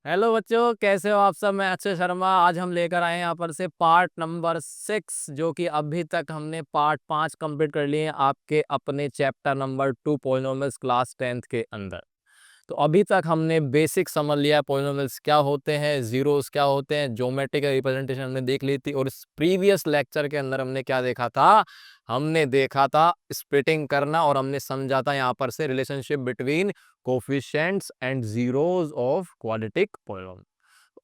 Hello बच्चों, कैसे हो आप सब। मैं अक्षय शर्मा। आज हम लेकर आए हैं यहाँ पर से पार्ट नंबर 6, जो कि अभी तक हमने पार्ट 5 कंप्लीट कर लिए हैं आपके अपने chapter number 2 polynomials class 10th के अंदर। तो अभी तक हमने बेसिक समझ लिया पॉलिनोमियल्स क्या होते हैं, जीरोस क्या होते हैं, ज्योमेट्रिकल रिप्रेजेंटेशन हमने देख ली थी। और इस प्रीवियस लेक्चर के अंदर हमने क्या देखा था, हमने देखा था स्प्लिटिंग करना, और हमने समझा था यहाँ पर से relationship between coefficients and zeros of quadratic polynomial.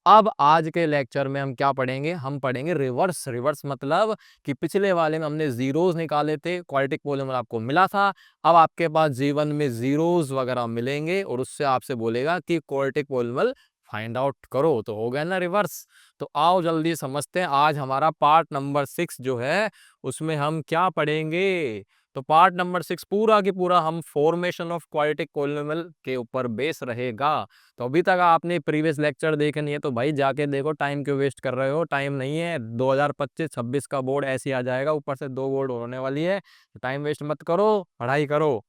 अब आज के लेक्चर में हम क्या पढ़ेंगे, हम पढ़ेंगे रिवर्स। रिवर्स मतलब कि पिछले वाले में हमने जीरोस निकाले थे, क्वाड्रेटिक पॉलिनोमियल आपको मिला था। अब आपके पास जीवन में जीरोस वगैरह मिलेंगे और उससे आपसे बोलेगा कि क्वाड्रेटिक पॉलिनोमियल फाइंड आउट करो। तो हो गया ना रिवर्स। तो आओ जल्दी समझते हैं। आज हमारा पार्ट नंबर 6 जो है उसमें हम क्या पढ़ेंगे। तो पार्ट नंबर 6 पूरा की पूरा हम फॉर्मेशन ऑफ क्वाड्रेटिक पॉलिनोमियल के ऊपर बेस रहेगा। तो अभी तक आपने प्रीवियस लेक्चर देखे नहीं है तो भाई जाके देखो। टाइम क्यों वेस्ट कर रहे हो, टाइम नहीं है। 2025-26 का बोर्ड ऐसे ही आ जाएगा, ऊपर से 2 बोर्ड होने वाली है। तो टाइम वेस्ट मत करो, पढ़ाई करो।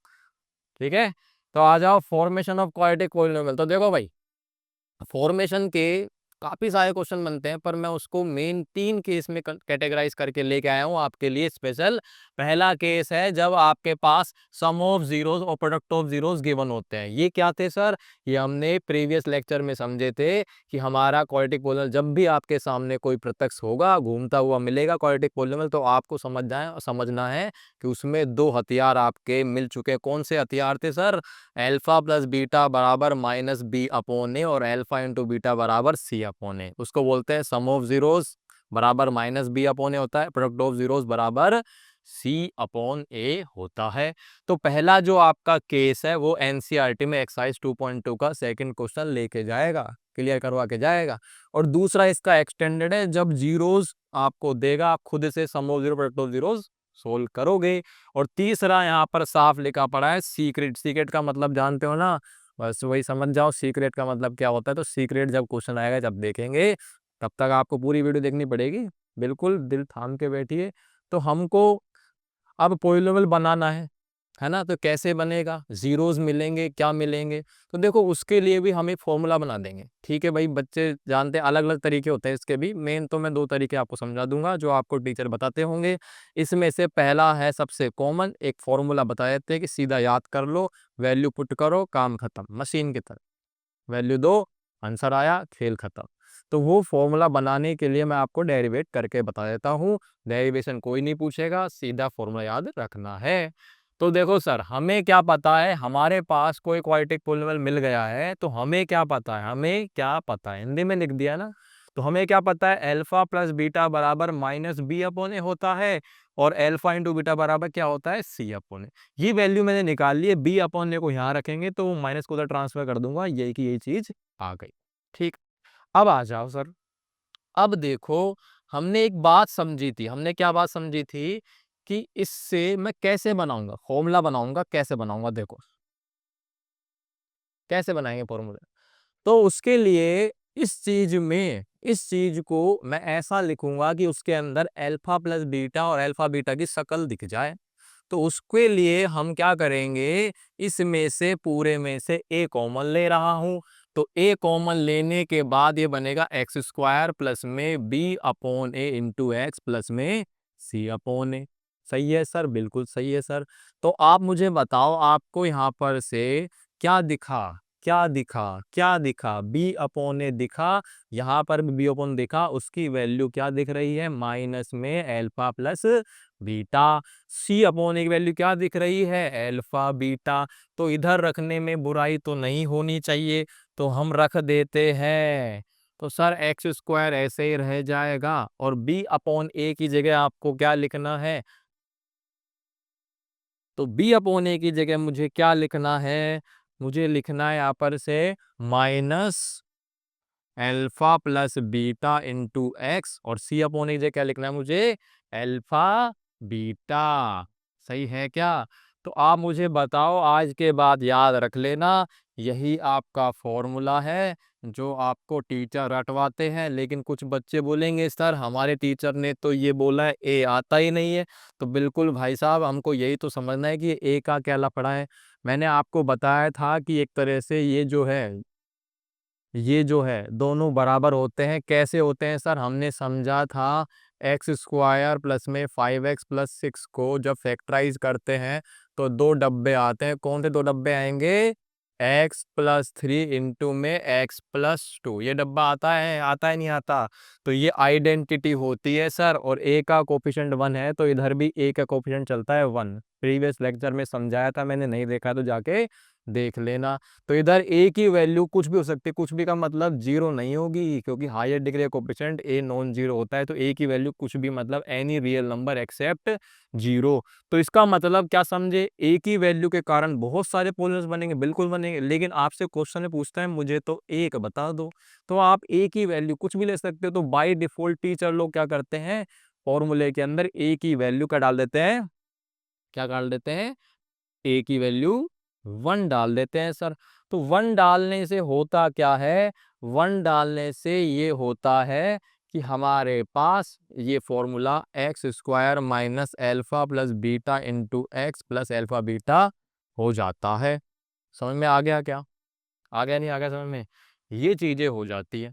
ठीक है, तो आ जाओ फॉर्मेशन ऑफ क्वाड्रेटिक पॉलिनोमियल। तो देखो भाई, फॉर्मेशन के काफी सारे क्वेश्चन बनते हैं, पर मैं उसको मेन 3 केस में कैटेगराइज करके लेके आया हूं आपके लिए स्पेशल। पहला केस है जब आपके पास सम ऑफ जीरोस और प्रोडक्ट ऑफ जीरोस गिवन होते हैं। ये क्या थे सर, ये हमने प्रीवियस लेक्चर में समझे थे कि हमारा क्वाड्रेटिक पॉलिनोमियल जब भी आपके सामने कोई प्रत्यक्ष होगा, घूमता हुआ मिलेगा क्वाड्रेटिक पॉलिनोमियल, तो आपको समझना है कि उसमें 2 हथियार आपके मिल चुके हैं। कौन से हथियार थे सर, अल्फा प्लस बीटा बराबर माइनस बी अपॉन ए, और अल्फा इंटू बीटा बराबर सी अपॉन ए। उसको बोलते हैं सम ऑफ जीरोस बराबर माइनस बी अपॉन ए होता है, प्रोडक्ट ऑफ जीरोस बराबर सी अपॉन ए होता है। तो पहला जो आपका केस है वो एनसीईआरटी में एक्सरसाइज 2.2 का सेकंड क्वेश्चन लेके जाएगा, क्लियर करवा के जाएगा। और दूसरा इसका एक्सटेंडेड है, जब जीरोस आपको देगा आप खुद से sum of zero product of zeros solve करोगे। और तीसरा यहाँ पर साफ लिखा पड़ा है सीक्रेट। सीक्रेट का मतलब जानते हो ना, बस वही समझ जाओ सीक्रेट का मतलब क्या होता है। तो सीक्रेट जब क्वेश्चन आएगा जब देखेंगे, तब तक आपको पूरी वीडियो देखनी पड़ेगी। बिल्कुल दिल थाम के बैठिए। तो हमको अब पॉलिनोमियल बनाना है ना। तो कैसे बनेगा, जीरोस मिलेंगे, क्या मिलेंगे। तो देखो उसके लिए भी हम एक फॉर्मूला बना देंगे। ठीक है भाई, बच्चे जानते हैं अलग अलग तरीके होते हैं इसके भी। मेन तो मैं 2 तरीके आपको समझा दूंगा जो आपको टीचर बताते होंगे। इसमें से पहला है सबसे कॉमन, एक फॉर्मूला बता देते हैं कि सीधा याद कर लो, वैल्यू पुट करो, काम खत्म, मशीन की तरह वैल्यू दो, आंसर आया, खेल खत्म। तो वो फॉर्मूला बनाने के लिए मैं आपको डेरिवेट करके बता देता हूँ। डेरिवेशन कोई नहीं पूछेगा, सीधा फॉर्मूला याद रखना है। तो देखो सर, हमें क्या पता है, हमारे पास कोई क्वाड्रेटिक पॉलिनोमियल मिल गया है तो हमें क्या पता है, हमें क्या पता है, हिंदी में लिख दिया ना। तो हमें क्या पता है, अल्फा प्लस बीटा बराबर माइनस बी अपॉन ए होता है, और अल्फा इंटू बीटा बराबर क्या होता है, सी अपॉन ए। ये वैल्यू मैंने निकाल ली है। बी अपॉन ए को यहाँ रखेंगे तो माइनस को उधर ट्रांसफर कर दूंगा, यही की यही चीज आ गई। ठीक, अब आ जाओ सर। अब देखो, हमने एक बात समझी थी। हमने क्या बात समझी थी कि इससे मैं कैसे बनाऊंगा फॉर्मूला, बनाऊंगा कैसे बनाऊंगा। देखो कैसे बनाएंगे फॉर्मूला। तो उसके लिए इस चीज को मैं ऐसा लिखूंगा कि उसके अंदर अल्फा प्लस बीटा और अल्फा बीटा की शक्ल दिख जाए। तो उसके लिए हम क्या करेंगे, इसमें से पूरे में से ए कॉमन ले रहा हूं। तो ए कॉमन लेने के बाद ये बनेगा एक्स स्क्वायर प्लस में बी अपॉन ए इंटू एक्स प्लस में सी अपॉन ए। सही है सर, बिल्कुल सही है सर। तो आप मुझे बताओ, आपको यहाँ पर से क्या दिखा, क्या दिखा, क्या दिखा, बी अपॉन ए दिखा, यहाँ पर भी बी अपॉन दिखा। उसकी वैल्यू क्या दिख रही है, माइनस में अल्फा प्लस बीटा। सी अपॉन ए की वैल्यू क्या दिख रही है, अल्फा बीटा। तो इधर रखने में बुराई तो नहीं होनी चाहिए, तो हम रख देते हैं। तो सर एक्स स्क्वायर ऐसे ही रह जाएगा, और बी अपॉन ए की जगह आपको क्या लिखना है, तो बी अपॉन ए की जगह मुझे क्या लिखना है, मुझे लिखना है यहाँ पर से minus alpha plus beta into x, और सी अपॉन ए की जगह क्या लिखना है मुझे, अल्फा बीटा। सही है क्या। तो आप मुझे बताओ, आज के बाद याद रख लेना, यही आपका फॉर्मूला है जो आपको टीचर रटवाते हैं। लेकिन कुछ बच्चे बोलेंगे सर हमारे टीचर ने तो ये बोला है, ए आता ही नहीं है। तो बिल्कुल भाई साहब, हमको यही तो समझना है कि ए का क्या लफड़ा है। मैंने आपको बताया था कि एक तरह से ये जो है ये जो है दोनों बराबर होते हैं। कैसे होते हैं सर? हमने समझा था एक्स स्क्वायर प्लस में 5x प्लस 6 को जब फैक्टराइज करते हैं तो दो डब्बे आते हैं। कौन से दो डब्बे आएंगे? एक्स प्लस 3 इंटू में एक्स प्लस 2, ये डब्बा आता है नहीं आता? तो ये आइडेंटिटी होती है सर। और ए का कोफिशिएंट 1 है तो इधर भी ए का कोफिशिएंट चलता है 1। प्रीवियस लेक्चर में समझाया था मैंने, नहीं देखा तो जाके देख लेना। तो इधर ए की वैल्यू कुछ भी हो सकती है, कुछ भी का मतलब जीरो नहीं होगी, क्योंकि higher degree coefficient A non zero होता है। तो ए की वैल्यू कुछ भी मतलब any real number except zero. तो इसका मतलब क्या समझे? ए की वैल्यू के कारण बहुत सारे पॉलिनोमियल्स बनेंगे, बिल्कुल बनेंगे, लेकिन आपसे क्वेश्चन में पूछता है मुझे तो एक बता दो। तो आप ए की वैल्यू कुछ भी ले सकते हो। तो बाय डिफॉल्ट टीचर लोग क्या करते हैं, फॉर्मूले के अंदर ए की वैल्यू का डाल देते हैं, क्या डाल देते हैं? ए की वैल्यू 1 डाल देते हैं सर। तो 1 डालने से होता क्या है? 1 डालने से ये होता है कि हमारे पास ये formula x square minus alpha plus beta into x plus alpha beta हो जाता है। समझ में आ गया क्या? आ गया नहीं आ गया समझ में? ये चीजें हो जाती है।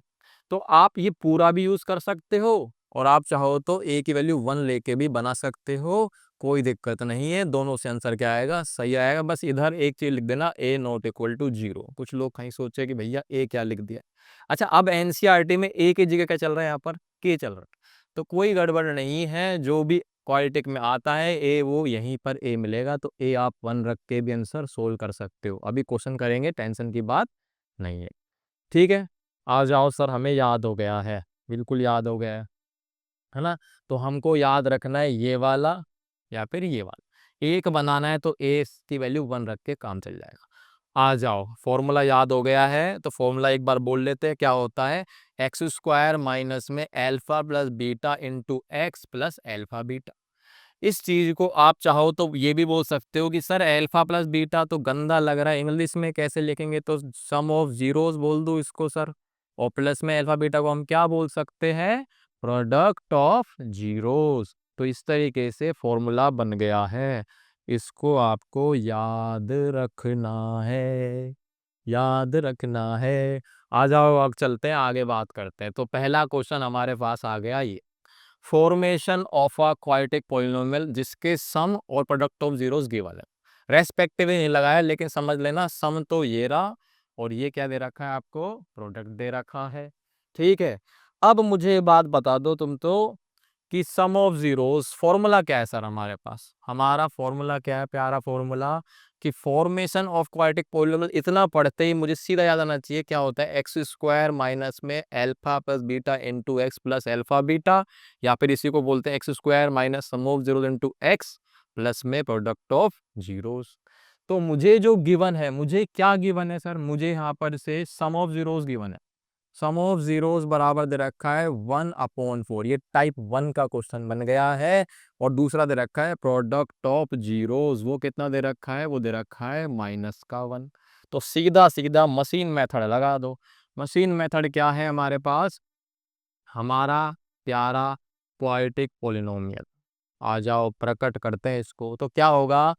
तो आप ये पूरा भी यूज कर सकते हो और आप चाहो तो ए की वैल्यू 1 लेके भी बना सकते हो, कोई दिक्कत नहीं है। दोनों से आंसर क्या आएगा? सही आएगा। बस इधर एक चीज लिख देना, ए नॉट इक्वल टू जीरो। कुछ लोग कहीं सोचे कि भैया ए क्या लिख दिया। अच्छा, अब एनसीईआरटी में ए की जगह क्या चल रहा है? यहाँ पर के चल रहा है। तो कोई गड़बड़ नहीं है, जो भी क्वालिटिक में आता है ए वो यहीं पर ए मिलेगा। तो ए आप 1 रख के भी आंसर सोल्व कर सकते हो। अभी क्वेश्चन करेंगे, टेंशन की बात नहीं है। ठीक है, आ जाओ सर, हमें याद हो गया है, बिल्कुल याद हो गया है ना? तो हमको याद रखना है ये वाला या फिर ये वाला। एक बनाना है तो ए की वैल्यू 1 रख के काम चल जाएगा। आ जाओ, फॉर्मूला याद हो गया है तो फॉर्मूला एक बार बोल लेते हैं। क्या होता है? एक्स स्क्वायर माइनस में alpha plus beta into x plus alpha beta. इस चीज को आप चाहो तो ये भी बोल सकते हो कि सर अल्फा प्लस बीटा तो गंदा लग रहा है, इंग्लिश में कैसे लिखेंगे? तो सम ऑफ जीरोस बोल दो इसको सर। और प्लस में अल्फा बीटा को हम क्या बोल सकते हैं? Product of zeros. तो इस तरीके से फॉर्मूला बन गया है, इसको आपको याद रखना है, याद रखना है। आ जाओ, अब चलते हैं आगे, बात करते हैं। तो पहला क्वेश्चन हमारे पास आ गया ये, formation of a quadratic polynomial जिसके सम और प्रोडक्ट ऑफ जीरोस गिवन है। रेस्पेक्टिवली नहीं लगाया, लेकिन समझ लेना सम तो ये रहा और ये क्या दे रखा है आपको? प्रोडक्ट दे रखा है। ठीक है, अब मुझे ये बात बता दो तुम तो कि सम ऑफ जीरोस फॉर्मूला क्या है सर हमारे पास? हमारा फॉर्मूला क्या है? प्यारा फॉर्मूला कि फॉर्मेशन ऑफ क्वाड्रेटिक पॉलिनोमियल, इतना पढ़ते ही मुझे सीधा याद आना चाहिए क्या होता है? एक्स स्क्वायर माइनस में alpha plus beta into x plus alpha beta, या फिर इसी को बोलते हैं x square minus sum of zeros into x plus में प्रोडक्ट ऑफ जीरोस। तो मुझे जो गिवन है, मुझे क्या गिवन है सर? मुझे यहाँ पर से सम ऑफ जीरोस गिवन है। सम ऑफ जीरोस बराबर दे रखा है 1/4। ये टाइप 1 का क्वेश्चन बन गया है। और दूसरा दे रखा है प्रोडक्ट ऑफ जीरोस, वो कितना दे रखा है? वो दे रखा है -1। तो सीधा सीधा मशीन मेथड लगा दो। मशीन मेथड क्या है हमारे पास? हमारा प्यारा क्वाड्रेटिक पॉलिनोमियल। आ जाओ, प्रकट करते हैं इसको। तो क्या होगा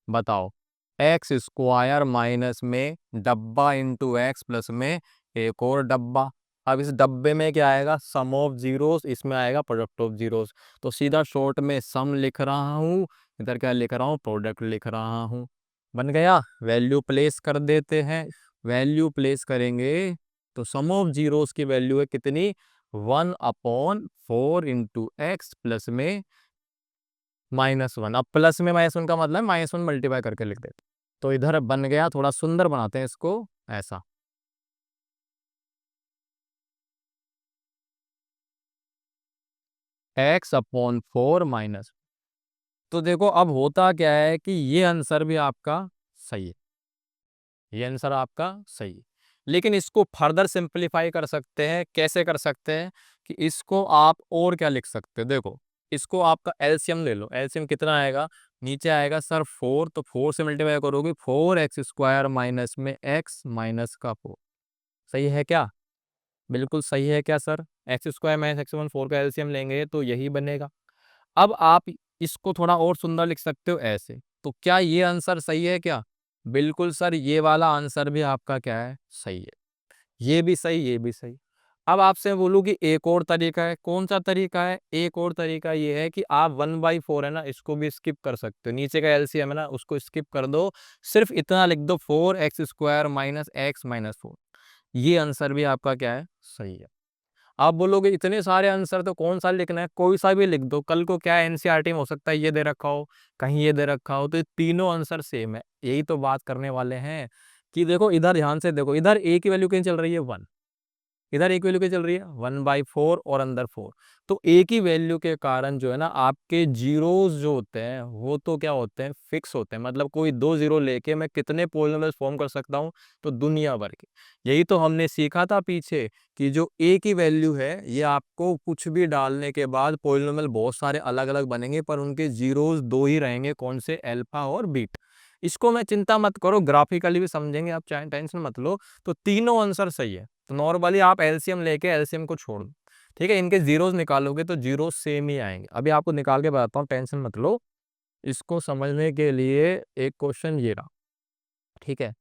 बताओ? एक्स स्क्वायर माइनस में डब्बा इंटू एक्स प्लस में एक और डब्बा। अब इस डब्बे में क्या आएगा? सम ऑफ जीरोस, इसमें आएगा प्रोडक्ट ऑफ जीरोस। तो सीधा शॉर्ट में सम लिख रहा हूँ, इधर क्या लिख रहा हूँ? प्रोडक्ट लिख रहा हूँ। बन गया। वैल्यू प्लेस कर देते हैं। वैल्यू प्लेस करेंगे तो सम ऑफ जीरोस की वैल्यू है कितनी? 1/4 इंटू एक्स प्लस में -1। अब प्लस में -1 का मतलब -1 मल्टीप्लाई करके लिख देते। तो इधर बन गया, थोड़ा सुंदर बनाते हैं इसको ऐसा। x/4 minus. तो देखो अब होता क्या है कि ये आंसर भी आपका सही है, ये आंसर आपका सही है। लेकिन इसको फर्दर सिंपलीफाई कर सकते हैं। कैसे कर सकते हैं? कि इसको आप और क्या लिख सकते हो? देखो, इसको आपका एलसीएम ले लो। एलसीएम कितना आएगा? नीचे आएगा सर 4, तो 4 से मल्टीप्लाई करोगे 4x स्क्वायर माइनस में x माइनस का 4। सही है क्या? बिल्कुल सही है क्या sir? X square minus x one 4 का एलसीएम लेंगे तो यही बनेगा। अब आप इसको थोड़ा और सुंदर लिख सकते हो ऐसे। तो क्या ये आंसर सही है क्या? बिल्कुल सर, ये वाला आंसर भी आपका क्या है? सही है। ये भी सही, ये भी सही। अब आपसे मैं बोलूँ कि एक और तरीका है, कौन सा तरीका है? एक और तरीका ये है कि आप 1/4 है ना, इसको भी स्किप कर सकते हो। नीचे का एलसीएम है ना, उसको स्किप कर दो, सिर्फ इतना लिख दो 4x² माइनस एक्स माइनस 4। ये आंसर भी आपका क्या है? सही है। आप बोलोगे इतने सारे आंसर तो कौन सा लिखना है? कोई सा भी लिख दो। कल को क्या है, एनसीईआरटी में हो सकता है ये दे रखा हो, कहीं ये दे रखा हो, तो ये तीनों आंसर सेम है। यही तो बात करने वाले हैं कि देखो इधर ध्यान से देखो, इधर ए की वैल्यू कितनी चल रही है? 1। इधर एक वैल्यू क्या चल रही है? 1/4 और अंदर 4। तो एक ही वैल्यू के कारण जो है ना, आपके जीरोस जो होते हैं वो तो क्या होते हैं? फिक्स होते हैं। मतलब कोई दो जीरो लेके मैं कितने पॉलिनोमियल्स फॉर्म कर सकता हूँ? तो दुनिया भर के। यही तो हमने सीखा था पीछे कि जो ए की वैल्यू है, ये आपको कुछ भी डालने के बाद पॉलिनोमियल बहुत सारे अलग अलग बनेंगे, पर उनके जीरोस दो ही रहेंगे। कौन से? अल्फा और बीटा। इसको मैं चिंता मत करो, ग्राफिकली भी समझेंगे, आप चाहे टेंशन मत लो। तो तीनों आंसर सही है। तो नॉर्मली आप एलसीएम लेके एलसीएम को छोड़ दो, ठीक है। इनके जीरोस निकालोगे तो जीरोस सेम ही आएंगे। अभी आपको निकाल के बताता हूँ, टेंशन मत लो। इसको समझने के लिए एक क्वेश्चन ये रहा, ठीक है।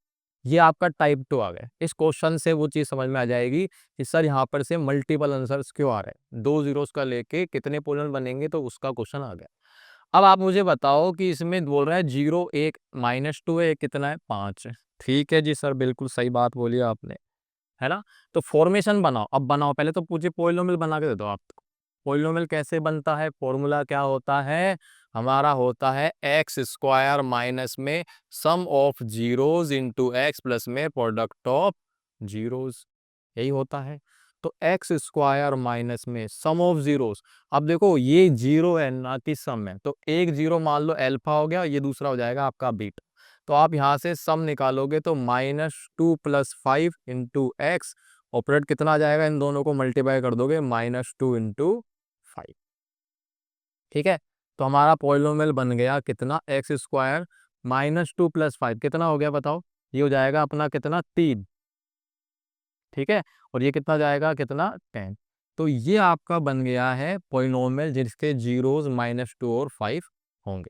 ये आपका टाइप 2 आ गया। इस क्वेश्चन से वो चीज समझ में आ जाएगी कि सर यहाँ पर से मल्टीपल आंसर्स क्यों आ रहे हैं, दो जीरोस का लेके कितने पोलन बनेंगे, तो उसका क्वेश्चन आ गया। अब आप मुझे बताओ कि इसमें बोल रहा है 0 1 -2 है, कितना है? 5 है। ठीक है जी सर, बिल्कुल सही बात बोली आपने, है ना। तो फॉर्मेशन बनाओ, अब बनाओ। पहले तो पूछिए पॉलिनोमियल बना के दे दो आप। पॉलिनोमियल कैसे बनता है? फॉर्मूला क्या होता है हमारा? होता है x² माइनस में sum of zeros into x plus में प्रोडक्ट ऑफ जीरोस, यही होता है। तो x² माइनस में सम ऑफ जीरोस। अब देखो ये जीरो है ना कि सम है, तो एक जीरो मान लो अल्फा हो गया, ये दूसरा हो जाएगा आपका बीटा। तो आप यहाँ से सम निकालोगे तो -2 + 5 इंटू एक्स, ऑपरेट कितना आ जाएगा? इन दोनों को मल्टीप्लाई कर दोगे, -2 इंटू 5, ठीक है। तो हमारा पॉलिनोमियल बन गया कितना? x² -2 + 5 कितना हो गया बताओ? ये हो जाएगा अपना कितना? 3, ठीक है। और ये कितना जाएगा? कितना? 10। तो ये आपका बन गया है पॉलिनोमियल जिसके जीरोस -2 और 5 होंगे,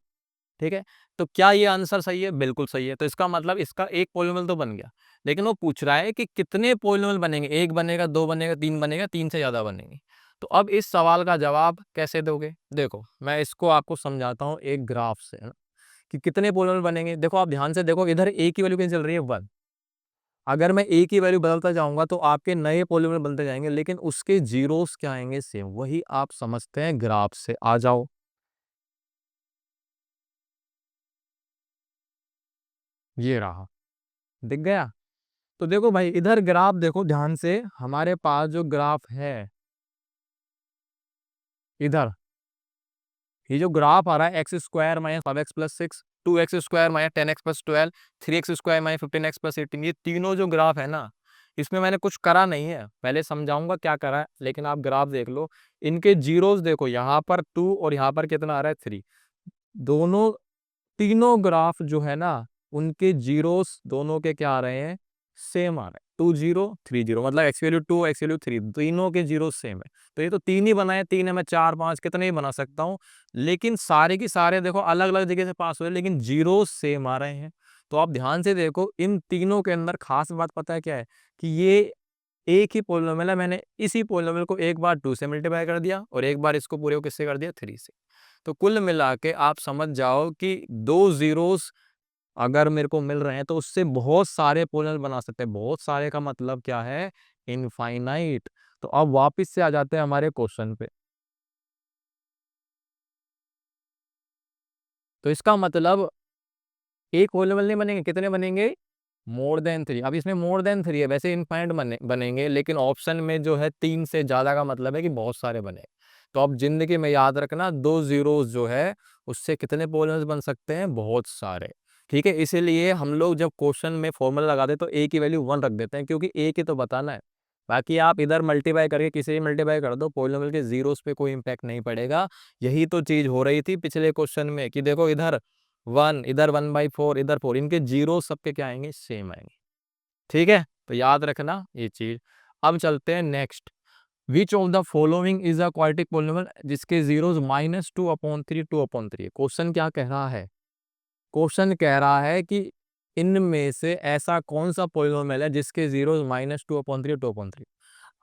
ठीक है। तो क्या ये आंसर सही है? बिल्कुल सही है। तो इसका मतलब इसका एक पॉलिनोमियल तो बन गया, लेकिन वो पूछ रहा है कि कितने पॉलिनोमियल बनेंगे? एक बनेगा, दो बनेगा, तीन बनेगा, तीन से ज्यादा बनेंगे। तो अब इस सवाल का जवाब कैसे दोगे? देखो मैं इसको आपको समझाता हूँ एक ग्राफ से, है ना, कि कितने पॉलिनोमियल बनेंगे। देखो आप ध्यान से देखो, इधर ए की वैल्यू कितनी चल रही है? 1। अगर मैं ए की वैल्यू बदलता जाऊंगा तो आपके नए पॉलिनोमियल बनते जाएंगे, लेकिन उसके जीरोस क्या आएंगे? सेम। वही आप समझते हैं ग्राफ से। आ जाओ, ये रहा, दिख गया। तो देखो भाई, इधर ग्राफ देखो ध्यान से, हमारे पास जो ग्राफ है इधर, ये जो ग्राफ आ रहा है x² minus 5x plus 6, 2x² minus 10x plus 12, 3x² minus 15x plus 18, ये तीनों जो ग्राफ है ना, इसमें मैंने कुछ करा नहीं है, पहले समझाऊंगा क्या करा है, लेकिन आप ग्राफ देख लो। इनके जीरोस देखो, यहाँ पर 2 और यहाँ पर कितना आ रहा है? 3। दोनों, तीनों ग्राफ जो है ना, उनके जीरोस दोनों के क्या आ रहे हैं? सेम आ रहे हैं। 2 0 3 0, मतलब एक्स वैल्यू 2 एक्स वैल्यू 3, तीनों के जीरो सेम है। तो ये तो तीन ही बनाए, तीन है, मैं 4 5 कितने ही बना सकता हूँ, लेकिन सारे की सारे देखो अलग अलग जगह से पास हुए, लेकिन जीरो सेम आ रहे हैं। तो आप ध्यान से देखो, इन तीनों के अंदर खास बात पता है क्या है? कि ये एक ही पोलिनोमियल है। मैंने इसी पोलिनोमियल को एक बार 2 से मल्टीप्लाई कर दिया और एक बार इसको पूरे को किससे कर दिया? 3 से। तो कुल मिला के आप समझ जाओ कि दो जीरोस अगर मेरे को मिल रहे हैं तो उससे बहुत सारे पोलिनोमियल बना सकते हैं। बहुत सारे का मतलब क्या है? इनफाइनाइट। तो अब वापस से आ जाते हैं हमारे क्वेश्चन पे। तो इसका मतलब एक पोलिनोमियल नहीं बनेंगे, कितने बनेंगे? More than 3। अब इसमें मोर देन 3 है, वैसे इनफाइनाइट बनेंगे, लेकिन ऑप्शन में जो है 3 से ज्यादा का मतलब है कि बहुत सारे बने। तो अब जिंदगी में याद रखना, दो जीरोस जो है उससे कितने पोलिनोमियल बन सकते हैं? बहुत सारे, ठीक है। इसीलिए हम लोग जब क्वेश्चन में फॉर्मूला लगाते हैं तो ए की वैल्यू 1 रख देते हैं, क्योंकि ए की तो बताना है। बाकी आप इधर मल्टीप्लाई करके किसी भी मल्टीप्लाई कर दो, पोलिनोमियल के जीरोस पे कोई इंपैक्ट नहीं पड़ेगा। यही तो चीज हो रही थी पिछले क्वेश्चन में कि देखो इधर 1, इधर 1/4, इधर 4, इनके जीरो सबके क्या आएंगे? सेम आएंगे, ठीक है। तो याद रखना ये चीज। अब चलते हैं next. Which of the following is a quadratic polynomial जिसके जीरोस -2/3 2/3? क्वेश्चन क्या कह रहा है? क्वेश्चन कह रहा है कि इनमें से ऐसा कौन सा पॉलिनोमियल है जिसके जीरो -2/3 2/3।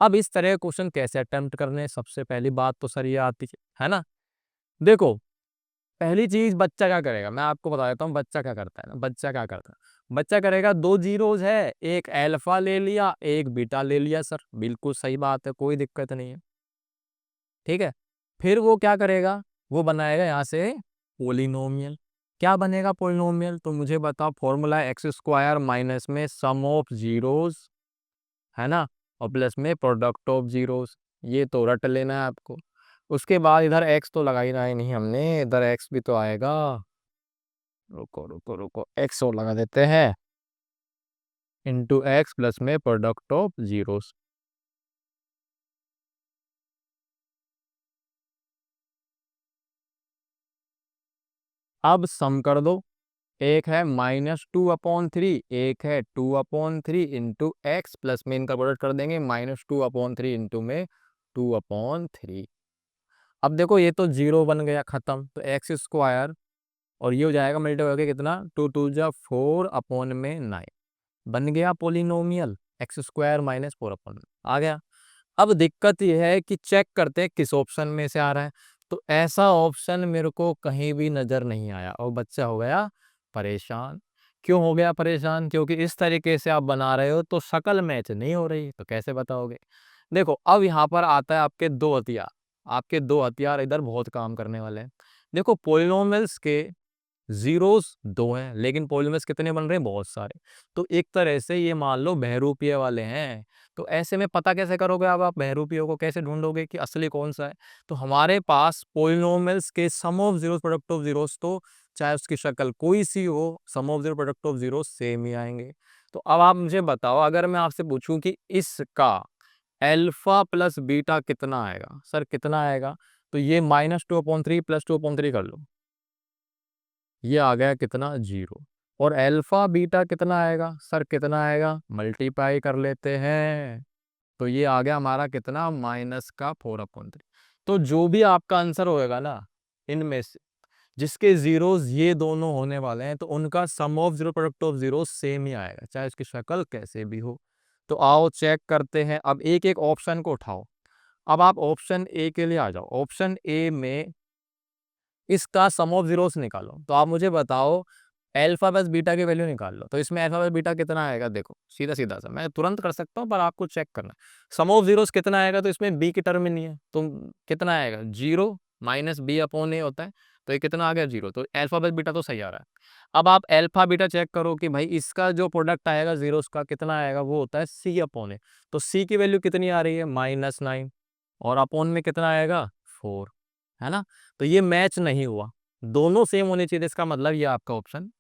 अब इस तरह के क्वेश्चन कैसे अटेम्प्ट करने हैं, सबसे पहली बात तो सर ये आती है ना। देखो, पहली चीज बच्चा क्या करेगा, मैं आपको बता देता हूँ बच्चा क्या करता है ना। बच्चा क्या करता है, बच्चा करेगा, दो जीरोज है, एक अल्फा ले लिया एक बीटा ले लिया। सर बिल्कुल सही बात है, कोई दिक्कत नहीं है, ठीक है। फिर वो क्या करेगा, वो बनाएगा यहाँ से पोलिनोमियल। क्या बनेगा पोलिनोमियल, तो मुझे बताओ। फॉर्मूला एक्स स्क्वायर माइनस में सम ऑफ जीरोस, है ना, और प्लस में प्रोडक्ट ऑफ जीरोस। ये तो रट लेना है आपको। उसके बाद इधर एक्स तो लगा ही रहा है नहीं हमने, इधर एक्स भी तो आएगा। रुको रुको रुको, एक्स और लगा देते हैं, इंटू एक्स प्लस में प्रोडक्ट ऑफ जीरोस। अब सम कर दो, एक है -2/3, एक है 2/3 इंटू एक्स प्लस में इनका प्रोडक्ट कर देंगे -2/3 इंटू में 2/3। अब देखो ये तो जीरो बन गया, खत्म। तो एक्स स्क्वायर और ये हो जाएगा मल्टीप्लाई करके कितना, 2 × 4 / 9 बन गया पोलिनोमियल। एक्स स्क्वायर -4/9 आ गया। अब दिक्कत यह है कि चेक करते हैं किस ऑप्शन में से आ रहा है। तो ऐसा ऑप्शन मेरे को कहीं भी नजर नहीं आया और बच्चा हो गया परेशान। क्यों हो गया परेशान, क्योंकि इस तरीके से आप बना रहे हो तो शक्ल मैच नहीं हो रही, तो कैसे बताओगे। देखो अब यहाँ पर आता है आपके दो हथियार। आपके दो हथियार इधर बहुत काम करने वाले हैं। देखो पोलिनोमियल्स के जीरोस दो हैं, लेकिन पॉलीमर्स कितने बन रहे हैं, बहुत सारे। तो एक तरह से ये मान लो बहरूपीय वाले हैं। तो ऐसे में पता कैसे करोगे, अब आप बहरूपीय को कैसे ढूंढोगे कि असली कौन सा है। तो हमारे पास पॉलिनोमियल्स के sum of zeros product of zeros, तो चाहे उसकी शक्ल कोई सी हो, sum of zero product of zeros same ही आएंगे। तो अब आप मुझे बताओ, अगर मैं आपसे पूछूं कि इसका अल्फा प्लस बीटा कितना आएगा, सर कितना आएगा। तो ये -2/3 + 2/3 कर लो, ये आ गया कितना, जीरो। और अल्फा बीटा कितना आएगा, सर कितना आएगा, मल्टीप्लाई कर लेते हैं। तो ये आ गया हमारा कितना, -4/3। तो जो भी आपका आंसर होएगा ना, इनमें से जिसके जीरोस ये दोनों होने वाले हैं, तो उनका sum of zero product of zero same ही आएगा, चाहे उसकी शक्ल कैसे भी हो। तो आओ चेक करते हैं। अब एक एक ऑप्शन को उठाओ। अब आप ऑप्शन ए के लिए आ जाओ। ऑप्शन ए में इसका सम ऑफ जीरोस निकालो। तो आप मुझे बताओ, अल्फा प्लस बीटा की वैल्यू निकाल लो। तो इसमें अल्फा प्लस बीटा कितना आएगा, देखो सीधा सीधा सा मैं तुरंत कर सकता हूँ, पर आपको चेक करना है। सम ऑफ जीरोस कितना आएगा, तो इसमें बी की टर्म में नहीं है, तो कितना आएगा, जीरो माइनस बी अपॉन ए होता है। तो ये कितना आ गया, जीरो। तो अल्फा प्लस बीटा तो सही आ रहा है। अब आप अल्फा बीटा चेक करो कि भाई इसका जो प्रोडक्ट आएगा जीरोस का कितना आएगा, वो होता है सी अपॉन ए। तो सी की वैल्यू कितनी आ रही है, -9, और अपॉन में कितना आएगा, 4, है ना। तो ये मैच नहीं हुआ, दोनों सेम होने चाहिए, इसका मतलब ये आपका ऑप्शन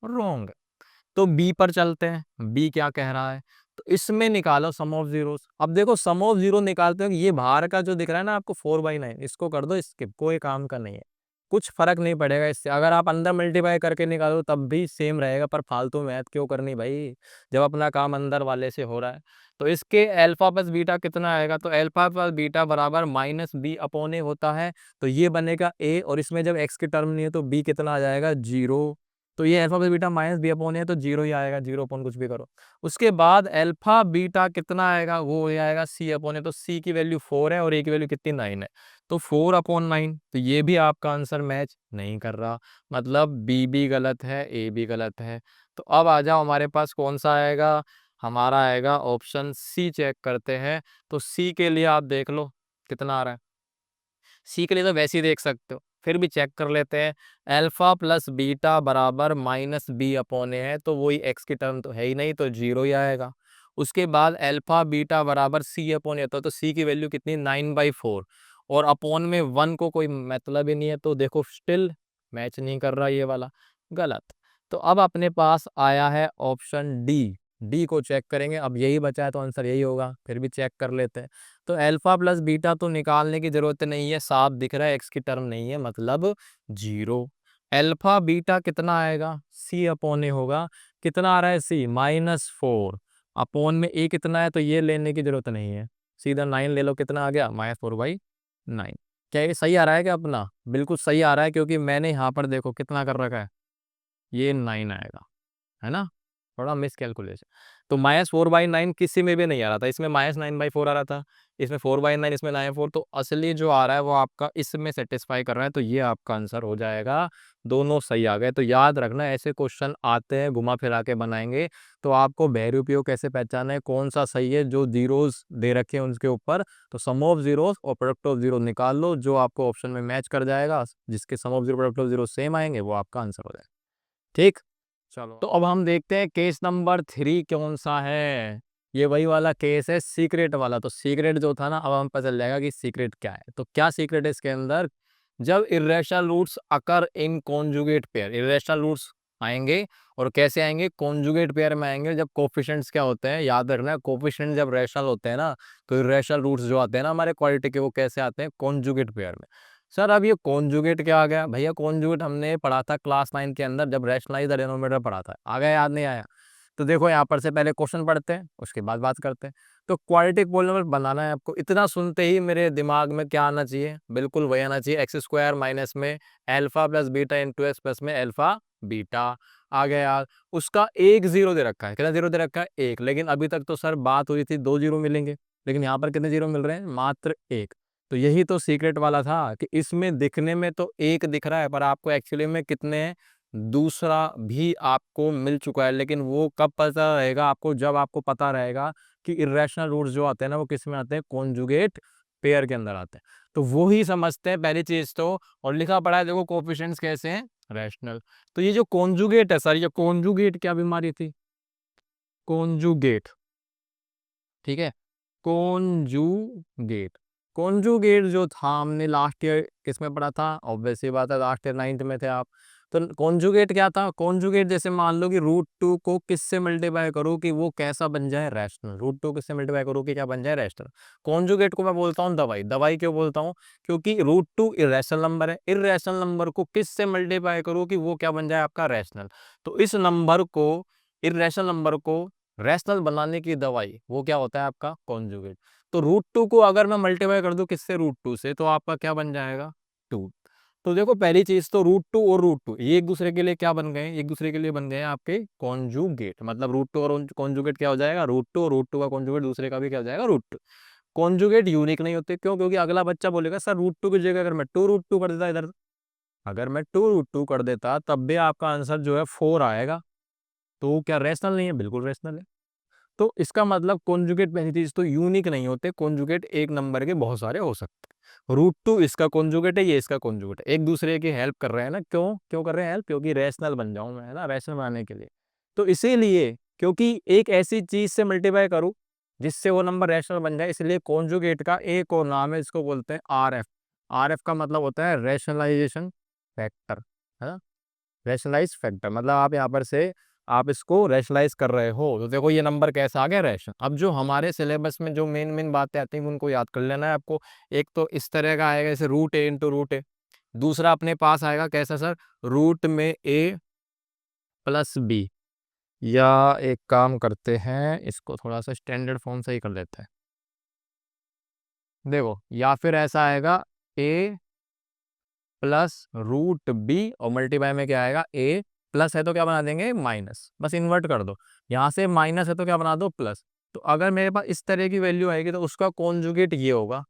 रॉन्ग है। तो बी पर चलते हैं, बी क्या कह रहा है। तो इसमें निकालो सम ऑफ जीरोस। अब देखो सम ऑफ जीरो निकालते हो, ये बाहर का जो दिख रहा है ना आपको 4/9, इसको कर दो स्किप, कोई काम का नहीं है, कुछ फर्क नहीं पड़ेगा इससे। अगर आप अंदर मल्टीप्लाई करके निकालो तब भी सेम रहेगा, पर फालतू मैथ क्यों करनी भाई, जब अपना काम अंदर वाले से हो रहा है। तो इसके अल्फा प्लस बीटा कितना आएगा, तो अल्फा प्लस बीटा बराबर -b/a होता है। तो ये बनेगा a, और इसमें जब x की टर्म नहीं है तो b कितना आ जाएगा, जीरो। तो ये अल्फा प्लस बीटा -b/a है, तो जीरो ही आएगा, जीरो अपॉन कुछ भी करो। उसके बाद अल्फा बीटा कितना आएगा, वो हो जाएगा c/a। तो c की वैल्यू 4 है और a की वैल्यू कितनी, 9 है। तो 4/9। तो ये भी आपका आंसर मैच नहीं कर रहा, मतलब बी भी गलत है, ए भी गलत है। तो अब आ जाओ, हमारे पास कौन सा आएगा, हमारा आएगा ऑप्शन सी। चेक करते हैं। तो सी के लिए आप देख लो कितना आ रहा है। सी के लिए तो वैसे ही देख सकते हो, फिर भी चेक कर लेते हैं। अल्फा प्लस बीटा बराबर -b/a है, तो वही एक्स की टर्म तो है ही नहीं, तो जीरो ही आएगा। उसके बाद अल्फा बीटा बराबर c/a तो सी की वैल्यू कितनी, 9/4, और अपॉन में 1 को कोई मतलब ही नहीं है, तो देखो स्टिल मैच नहीं कर रहा, ये वाला गलत। तो अब अपने पास आया है ऑप्शन डी। डी को चेक करेंगे, अब यही बचा है तो आंसर यही होगा, फिर भी चेक कर लेते हैं। तो अल्फा प्लस बीटा तो निकालने की जरूरत नहीं है, साफ दिख रहा है एक्स की टर्म नहीं है, मतलब जीरो। अल्फा बीटा कितना आएगा, c/a होगा। कितना आ रहा है, c -4, अपॉन में a कितना है, तो ये लेने की जरूरत नहीं है, सीधा 9 ले लो। कितना आ गया, -4/9। क्या ये सही आ रहा है क्या अपना, बिल्कुल सही आ रहा है, क्योंकि मैंने यहाँ पर देखो कितना कर रखा है, ये 9 आएगा, है ना। थोड़ा मिस कैलकुलेशन। तो -4/9 किसी में भी नहीं आ रहा था, इसमें -9/4 आ रहा था, इसमें 4/9, इसमें 9/4, तो असली जो आ रहा है वो आपका इसमें सेटिस्फाई कर रहा है, तो ये आपका आंसर हो जाएगा। दोनों सही आ गए। तो याद रखना ऐसे क्वेश्चन आते हैं, घुमा फिरा के बनाएंगे, तो आपको बहुरूपियों कैसे पहचाना है, कौन सा सही है, जो जीरोस दे रखे हैं उनके ऊपर, तो सम ऑफ जीरोस और प्रोडक्ट ऑफ जीरो निकाल लो, जो आपको ऑप्शन में मैच कर जाएगा, जिसके sum of zero product of zero same आएंगे वो आपका आंसर हो जाएगा। ठीक, चलो तो अब हम देखते हैं केस नंबर 3 कौन सा है। ये वही वाला केस है, सीक्रेट वाला। तो सीक्रेट जो था ना, अब हम पता चल जाएगा कि सीक्रेट क्या है। तो क्या सीक्रेट है इसके अंदर, जब इर्रेशनल रूट्स अकर इन कॉन्जुगेट पेयर, इर्रेशनल रूट्स आएंगे और कैसे आएंगे, कॉन्जुगेट पेयर में आएंगे। जब कोफिशिएंट्स क्या होते हैं, याद रखना, कोफिशिएंट जब रेशनल होते हैं ना, तो इर्रेशनल रूट्स जो आते हैं ना हमारे क्वालिटी के, वो कैसे आते हैं, कॉन्जुगेट पेयर में। सर अब ये कॉन्जुगेट क्या आ गया भैया, कॉन्जुगेट हमने पढ़ा था क्लास 9 के अंदर, जब रैशनलाइज द डिनोमिनेटर पढ़ा था, आ गया, याद नहीं आया? तो देखो यहाँ पर से पहले क्वेश्चन पढ़ते हैं, उसके बाद बात करते हैं। तो क्वाड्रेटिक पॉलीनोमियल बनाना है आपको, इतना सुनते ही मेरे दिमाग में क्या आना चाहिए, बिल्कुल वही आना चाहिए, एक्स स्क्वायर माइनस में alpha plus beta into x plus में अल्फा बीटा। आ गया यार, उसका एक जीरो दे रखा है, कितना जीरो दे रखा है, एक। लेकिन अभी तक तो सर बात हुई थी 2 जीरो मिलेंगे, लेकिन यहाँ पर कितने जीरो मिल रहे हैं, मात्र एक। तो यही तो सीक्रेट वाला था कि इसमें दिखने में तो एक दिख रहा है, पर आपको एक्चुअली में कितने हैं, दूसरा भी आपको मिल चुका है। लेकिन वो कब पता रहेगा आपको, जब आपको पता रहेगा कि इर्रेशनल रूट्स जो आते हैं ना, वो किस में आते हैं, कॉन्जुगेट पेयर के अंदर आते हैं। तो वो ही समझते हैं पहली चीज तो। और लिखा पड़ा है देखो, कोफिशिएंट्स कैसे हैं, रैशनल। तो ये जो कॉन्जुगेट है सर, ये कॉन्जुगेट क्या बीमारी थी, कॉन्जुगेट, ठीक है, कॉन्जुगेट। कॉन्जुगेट जो था हमने लास्ट ईयर किस में पढ़ा था, ऑब्वियस सी बात है, लास्ट ईयर 9th में थे आप। तो कॉन्जुगेट क्या था, कॉन्जुगेट जैसे मान लो कि √2 को किससे मल्टीप्लाई करो कि वो कैसा बन जाए, रैशनल। √2 किससे मल्टीप्लाई करो कि क्या बन जाए, रैशनल। कॉन्जुगेट को मैं बोलता हूँ दवाई। दवाई क्यों बोलता हूँ, क्योंकि √2 इर्रेशनल नंबर है, इर्रेशनल नंबर को किससे मल्टीप्लाई करो कि वो क्या बन जाए, आपका रैशनल। तो इस नंबर को, इर्रेशनल नंबर को रैशनल बनाने की दवाई, वो क्या होता है आपका, कॉन्जुगेट। तो √2 को अगर मैं मल्टीप्लाई कर दूं किससे, √2 से, तो आपका क्या बन जाएगा, 2। तो देखो पहली चीज तो √2 और √2 ये एक दूसरे के लिए क्या बन गए, एक दूसरे के लिए बन गए हैं आपके कॉन्जुगेट। मतलब √2 और कॉन्जुगेट क्या हो जाएगा, √2 और √2 का कॉन्जुगेट दूसरे का भी क्या हो जाएगा, √2। कॉन्जुगेट यूनिक नहीं होते, क्यों, क्योंकि अगला बच्चा बोलेगा सर √2 की जगह अगर मैं 2√2 कर देता इधर, अगर मैं 2√2 कर देता तब भी आपका आंसर जो है 4 आएगा। तो क्या रेशनल नहीं है, बिल्कुल रेशनल है। तो इसका मतलब कॉन्जुगेट पहली चीज तो यूनिक नहीं होते, कॉन्जुगेट एक नंबर के बहुत सारे हो सकते हैं। √2 इसका कॉन्जुगेट है, ये इसका कॉन्जुगेट है, एक दूसरे की हेल्प कर रहे हैं ना। क्यों क्यों कर रहे हैं हेल्प, क्योंकि रैशनल बन जाऊं मैं, है ना, रैशनल बनाने के लिए। तो इसीलिए, क्योंकि एक ऐसी चीज से मल्टीप्लाई करूं जिससे वो नंबर रैशनल बन जाए, इसलिए कॉन्जुगेट का एक और नाम है, इसको बोलते हैं RF। RF का मतलब होता है रैशनलाइजेशन फैक्टर, है ना, रैशनलाइज फैक्टर। मतलब आप यहाँ पर से आप इसको रैशनलाइज कर रहे हो, तो देखो ये नंबर कैसा आ गया, रैशनल। अब जो हमारे सिलेबस में जो मेन मेन बातें आती हैं उनको याद कर लेना है आपको। एक तो इस तरह का आएगा जैसे √a इंटू √a। दूसरा अपने पास आएगा कैसा सर, रूट में a प्लस b। या एक काम करते हैं, इसको थोड़ा सा स्टैंडर्ड फॉर्म से ही कर लेते हैं। देखो या फिर ऐसा आएगा a प्लस √b और मल्टीप्लाई में क्या आएगा, a प्लस है तो क्या बना देंगे, माइनस, बस इन्वर्ट कर दो। यहाँ से माइनस है तो क्या बना दो, प्लस। तो अगर मेरे पास इस तरह की वैल्यू आएगी तो उसका कॉन्जुगेट ये होगा,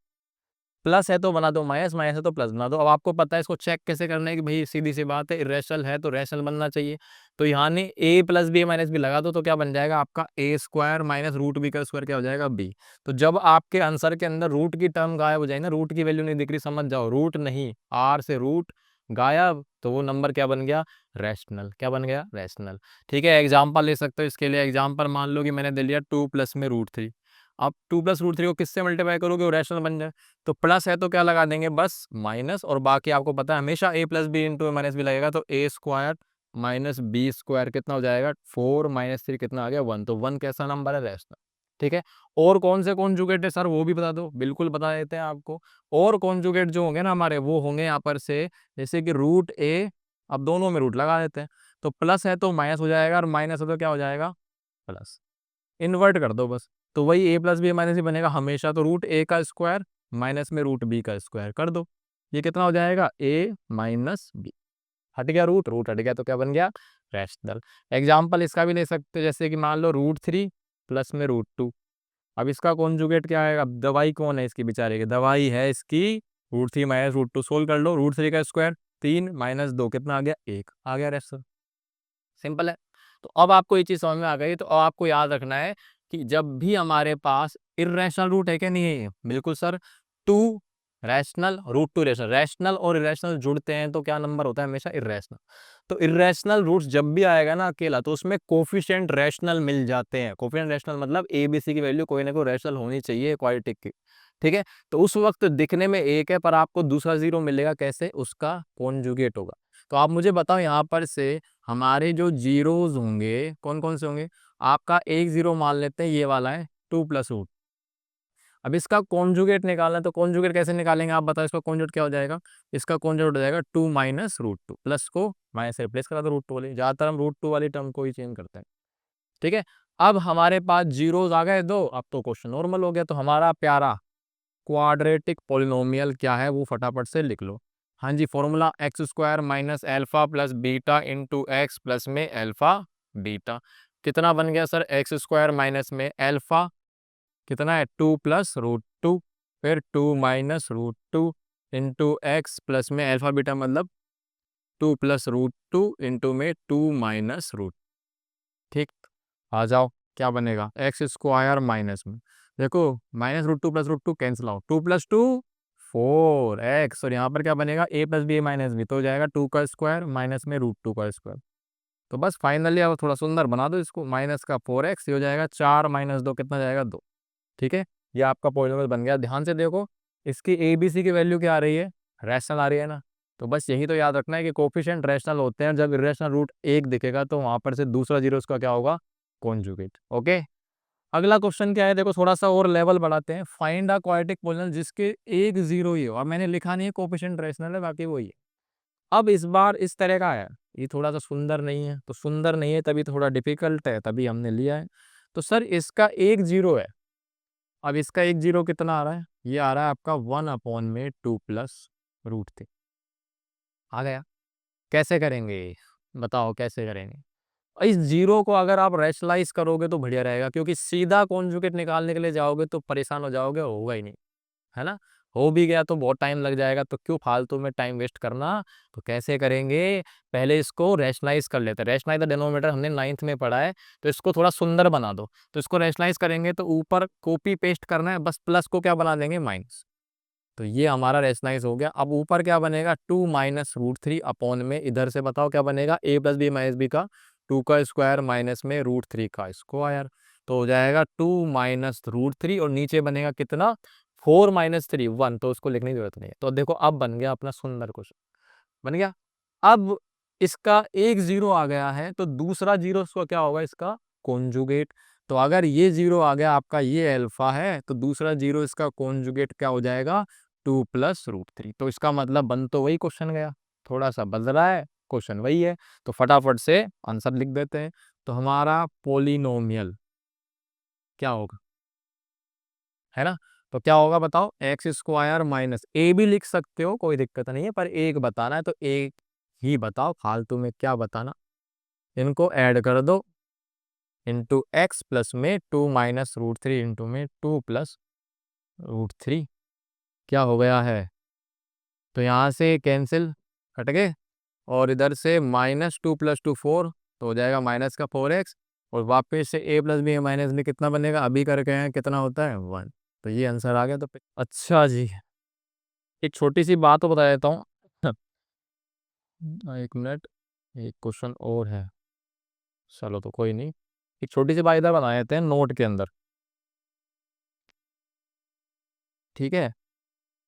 प्लस है तो बना दो माइनस, माइनस है तो प्लस बना दो। अब आपको पता है इसको चेक कैसे करना है, कि भाई सीधी सी बात है, इरेशनल है तो रैशनल बनना चाहिए। तो यहाँ ने a plus B minus B लगा दो, तो क्या बन जाएगा आपका a स्क्वायर माइनस √b का स्क्वायर क्या हो जाएगा, b। तो जब आपके आंसर के अंदर रूट की टर्म गायब हो जाए ना, रूट की वैल्यू नहीं दिख रही, समझ जाओ रूट नहीं, r से रूट गायब, तो वो नंबर क्या बन गया, रैशनल। क्या बन गया, रैशनल। ठीक है, एग्जाम्पल ले सकते हो इसके लिए। एग्जाम्पल मान लो कि मैंने दे लिया 2 प्लस में √3। अब 2 प्लस √3 को किससे मल्टीप्लाई करोगे, वो रैशनल बन जाए। तो प्लस है तो क्या लगा देंगे, बस माइनस, और बाकी आपको पता है हमेशा a plus B into minus B लगेगा। तो a square minus B square कितना हो जाएगा, 4 माइनस 3 कितना आ गया, 1। तो 1 कैसा नंबर है, रैशनल। ठीक है, और कौन से कॉन्जुगेट है सर, वो भी बता दो, बिल्कुल बता देते हैं आपको। और कॉन्जुगेट जो होंगे ना हमारे, वो होंगे यहाँ पर से जैसे कि √a, अब दोनों में रूट लगा देते हैं। तो प्लस है तो माइनस हो जाएगा, और माइनस है तो क्या हो जाएगा, प्लस। इन्वर्ट कर दो बस। तो वही a plus B minus B बनेगा हमेशा। तो √a का स्क्वायर माइनस में √b का स्क्वायर कर दो, ये कितना हो जाएगा, a माइनस बी। हट गया रूट, रूट हट गया तो क्या बन गया, रैशनल। एग्जाम्पल इसका भी ले सकते हो, जैसे कि मान लो √3 प्लस में √2। अब इसका कॉन्जुगेट क्या आएगा? अब दवाई कौन है इसकी बेचारे की? दवाई है इसकी √3 माइनस √2। सोल्व कर लो, √3 का स्क्वायर 3 माइनस 2 कितना आ गया? 1 आ गया रैशनल। सिंपल है। तो अब आपको ये चीज समझ में आ गई। तो अब आपको याद रखना है कि जब भी हमारे पास इर्रेशनल रूट है, क्या नहीं है? बिल्कुल sir. To rational, √2 rational. Rational और इरेशनल जुड़ते हैं तो क्या नंबर होता है? हमेशा इर्रेशनल। तो इर्रेशनल रूट्स जब भी आएगा ना अकेला, तो उसमें कोफिशिएंट रैशनल मिल जाते हैं। कोफिशिएंट रैशनल मतलब ए बी सी की वैल्यू कोई ना कोई रैशनल होनी चाहिए क्वाड्रेटिक की। ठीक है। तो उस वक्त दिखने में एक है पर आपको दूसरा जीरो मिलेगा, कैसे? उसका कॉन्जुगेट होगा। तो आप मुझे बताओ यहाँ पर से हमारे जो जीरोज होंगे कौन कौन से होंगे? आपका एक जीरो मान लेते हैं, ये वाला है 2 प्लस रूट। अब इसका कॉन्जुगेट निकालना है, तो कॉन्जुगेट कैसे निकालेंगे आप बताओ? इसका कॉन्जुगेट क्या हो जाएगा? इसका कॉन्जुगेट हो जाएगा 2 माइनस √2। प्लस को माइनस से रिप्लेस करा दो √2 वाली। ज्यादातर हम √2 वाली टर्म को ही चेंज करते हैं। ठीक है। अब हमारे पास जीरोज आ गए दो, अब तो क्वेश्चन नॉर्मल हो गया। तो हमारा प्यारा क्वाड्रेटिक पोलिनोमियल क्या है वो फटाफट से लिख लो। हाँ जी, formula x² minus alpha plus beta into x plus में एल्फा बीटा। कितना बन गया सर? x² माइनस में एल्फा कितना है? 2 प्लस √2, फिर 2 माइनस √2 इंटू एक्स प्लस में एल्फा बीटा मतलब 2 प्लस √2 इंटू में 2 माइनस √। ठीक। आ जाओ, क्या बनेगा? x² माइनस में देखो minus √2 plus √2 cancel out, 2 plus 2 4x। और यहाँ पर क्या बनेगा? a plus B minus B, तो हो जाएगा 2 का स्क्वायर माइनस में √2 का स्क्वायर। तो बस फाइनली अब थोड़ा सुंदर बना दो इसको, माइनस का 4x, ये हो जाएगा 4 माइनस 2 कितना जाएगा? 2। ठीक है। ये आपका पॉलिनोमियल बन गया। ध्यान से देखो, इसकी ए बी सी की वैल्यू क्या आ रही है? रैशनल आ रही है ना। तो बस यही तो याद रखना है कि कोफिशिएंट रैशनल होते हैं। जब इरेशनल रूट 1 दिखेगा तो वहां पर से दूसरा जीरो उसका क्या होगा? कॉन्जुगेट। ओके। अगला क्वेश्चन क्या है? देखो थोड़ा सा और लेवल बढ़ाते हैं। फाइंड अ क्वाड्रेटिक पोलिनोमियल जिसके एक जीरो ही हो। और मैंने लिखा नहीं है कोफिशिएंट रैशनल है, बाकी वही है। अब इस बार इस तरह का है, ये थोड़ा सा सुंदर नहीं है। तो सुंदर नहीं है तभी थोड़ा डिफिकल्ट है, तभी हमने लिया है। तो सर इसका एक जीरो है। अब इसका एक जीरो कितना आ रहा है? ये आ रहा है आपका 1/2 प्लस √3। आ गया। कैसे करेंगे बताओ? कैसे करेंगे? इस जीरो को अगर आप रैशनलाइज करोगे तो बढ़िया रहेगा, क्योंकि सीधा कॉन्जुगेट निकालने के लिए जाओगे तो परेशान हो जाओगे, होगा ही नहीं। है ना। हो भी गया तो बहुत टाइम लग जाएगा, तो क्यों फालतू में टाइम वेस्ट करना। तो कैसे करेंगे? पहले इसको रैशनलाइज कर लेते हैं। रैशनलाइज द डिनोमिनेटर हमने 9th में पढ़ा है। तो इसको थोड़ा सुंदर बना दो। तो इसको रैशनलाइज करेंगे तो ऊपर कॉपी पेस्ट करना है, बस प्लस को क्या बना देंगे? माइनस। तो ये हमारा रैशनलाइज हो गया। अब ऊपर क्या बनेगा? 2 माइनस √3 अपॉन में इधर से बताओ क्या बनेगा? a plus B minus B का 2 का स्क्वायर माइनस में √3 का स्क्वायर। तो हो जाएगा 2 माइनस √3 और नीचे बनेगा कितना? 4 माइनस 3 1। तो उसको लिखने की जरूरत नहीं है। तो देखो अब बन गया अपना सुंदर क्वेश्चन। बन गया। अब इसका एक जीरो आ गया है तो दूसरा जीरो इसका क्या होगा? इसका कॉन्जुगेट। तो अगर ये जीरो आ गया आपका, ये अल्फा है, तो दूसरा जीरो इसका कॉन्जुगेट क्या हो जाएगा? 2 प्लस √3। तो इसका मतलब बन तो वही क्वेश्चन गया, थोड़ा सा बदल रहा है, क्वेश्चन वही है। तो फटाफट से आंसर लिख देते हैं। तो हमारा पोलिनोमियल क्या होगा? है ना। तो क्या होगा बताओ? x² माइनस, ए भी लिख सकते हो कोई दिक्कत नहीं है, पर एक बताना है तो एक ही बताओ, फालतू में क्या बताना। इनको ऐड कर दो इंटू एक्स प्लस में 2 माइनस √3 इंटू में 2 प्लस √3। क्या हो गया है? तो यहाँ से कैंसिल, कट गए। और इधर से -2 प्लस 2 4, तो हो जाएगा माइनस का 4x। और वापस से a प्लस बी माइनस में कितना बनेगा? अभी करके हैं कितना होता है? 1। तो ये आंसर आ गया। तो अच्छा जी, एक छोटी सी बात तो बता देता हूँ। एक मिनट, एक क्वेश्चन और है। चलो तो कोई नहीं, एक छोटी सी बात इधर बना देते हैं नोट के अंदर। ठीक है।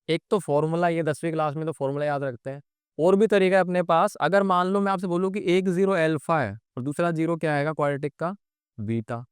एक तो फॉर्मूला, ये 10वीं क्लास में तो फॉर्मूला याद रखते हैं। और भी तरीका है अपने पास। अगर मान लो मैं आपसे बोलूँ कि एक जीरो अल्फा है और दूसरा जीरो क्या आएगा क्वाड्रेटिक का? बीटा।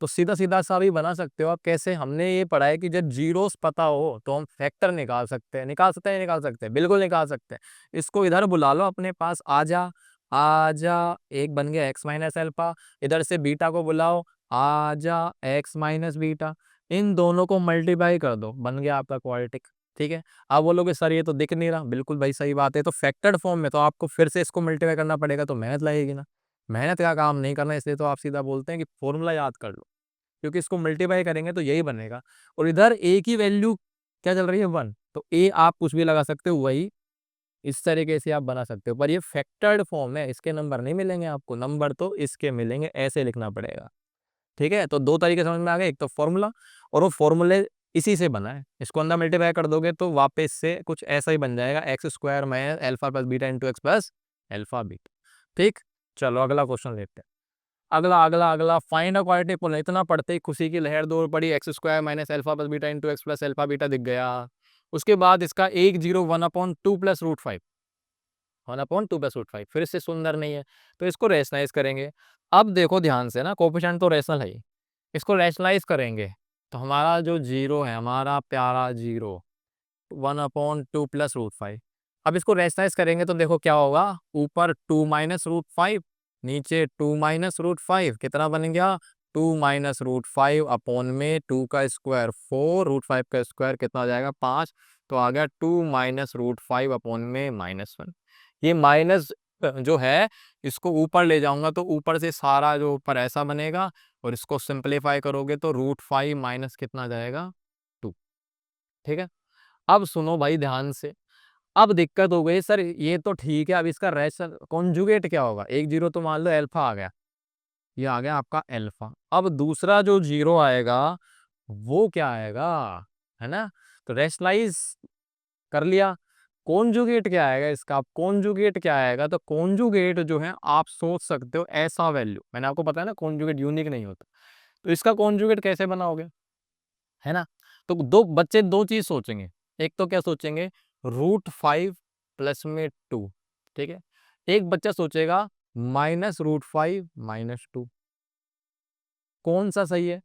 तो सीधा सीधा सा भी बना सकते हो आप। कैसे? हमने ये पढ़ा है कि जब जीरोस पता हो तो हम फैक्टर निकाल सकते हैं। निकाल सकते हैं, निकाल सकते हैं, बिल्कुल निकाल सकते हैं। इसको इधर बुला लो अपने पास, आजा आजा। एक बन गया x माइनस अल्फा। इधर से बीटा को बुलाओ, आजा x माइनस बीटा। इन दोनों को मल्टीप्लाई कर दो, बन गया आपका क्वाड्रेटिक। ठीक है। अब बोलोगे सर ये तो दिख नहीं रहा। बिल्कुल भाई सही बात है। तो फैक्टर्ड फॉर्म में तो आपको फिर से इसको मल्टीप्लाई करना पड़ेगा, तो मेहनत लगेगी ना। मेहनत का काम नहीं करना, इसलिए तो आप सीधा बोलते हैं कि फॉर्मूला याद कर लो, क्योंकि इसको मल्टीप्लाई करेंगे तो यही बनेगा। और इधर ए की वैल्यू क्या चल रही है 1, तो ए आप कुछ भी लगा सकते हो, वही इस तरीके से आप बना सकते हो। पर ये फैक्टर्ड फॉर्म है, इसके नंबर नहीं मिलेंगे आपको, नंबर तो इसके मिलेंगे, ऐसे लिखना पड़ेगा। ठीक है, तो दो तरीके समझ में आ गए, एक तो फॉर्मूला, और वो फॉर्मूले इसी से बना है, इसको अंदर मल्टीप्लाई कर दोगे तो वापस से कुछ ऐसा ही बन जाएगा, x square minus alpha plus beta into x plus alpha beta. ठीक, चलो अगला क्वेश्चन लेते हैं। अगला अगला अगला फाइंड अ क्वाड्रेटिक पॉलिनॉमियल। इतना पढ़ते ही खुशी की लहर दौड़ पड़ी, x square minus alpha plus beta into x plus alpha beta दिख गया। उसके बाद इसका 1/(1/2 + √5), 1/2 + √5 फिर से सुंदर नहीं है, तो इसको रेशनलाइज करेंगे। अब देखो ध्यान से ना, कोफिशिएंट तो रेशनल है ही, इसको रैशनलाइज करेंगे तो हमारा जो जीरो है, हमारा प्यारा जीरो, 1/2 + √5। अब इसको रैशनलाइज करेंगे तो देखो क्या होगा, ऊपर 2 - √5, नीचे 2 - √5, कितना बन गया 2 - √5 अपॉन में 2 का स्क्वायर 4, √5 का स्क्वायर कितना आ जाएगा 5, तो आ गया 2 - √5 अपॉन में -1। ये माइनस जो है इसको ऊपर ले जाऊंगा तो ऊपर से सारा जो ऊपर ऐसा बनेगा, और इसको सिंप्लीफाई करोगे तो √5 माइनस कितना आ जाएगा 2। ठीक है, अब सुनो भाई ध्यान से, अब दिक्कत हो गई सर, ये तो ठीक है, अब इसका रेशनल कॉन्जुगेट क्या होगा, एक जीरो तो मान लो अल्फा आ गया, ये आ गया आपका अल्फा। अब दूसरा जो जीरो आएगा वो क्या आएगा, है ना, तो रेशनलाइज कर लिया। कॉन्जुगेट क्या आएगा इसका, अब कॉन्जुगेट क्या आएगा, तो कॉन्जुगेट जो है आप सोच सकते हो ऐसा वैल्यू, मैंने आपको बताया ना कॉन्जुगेट यूनिक नहीं होता, तो इसका कॉन्जुगेट कैसे बनाओगे, है ना, तो दो बच्चे दो चीज सोचेंगे, एक तो क्या सोचेंगे √5 प्लस में 2, ठीक है, एक बच्चा सोचेगा -√5 -2, कौन सा सही है।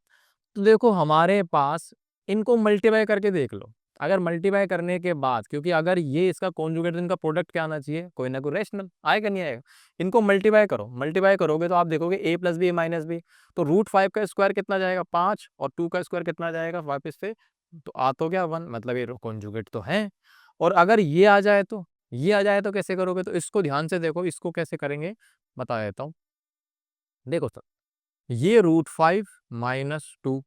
तो देखो हमारे पास, इनको मल्टीप्लाई करके देख लो, अगर मल्टीप्लाई करने के बाद, क्योंकि अगर ये इसका कॉन्जुगेट, इनका प्रोडक्ट क्या आना चाहिए, कोई ना कोई रेशनल आएगा, नहीं आएगा, इनको मल्टीप्लाई करो, मल्टीप्लाई करोगे तो आप देखोगे a + b -b, तो √5 का स्क्वायर कितना जाएगा 5, और 2 का स्क्वायर कितना जाएगा वापस से, तो आ तो गया 1, मतलब ये कॉन्जुगेट तो है। और अगर ये आ जाए तो, ये आ जाए तो कैसे करोगे, तो इसको ध्यान से देखो, इसको कैसे करेंगे बता देता हूँ। देखो सर, ये √5 -2,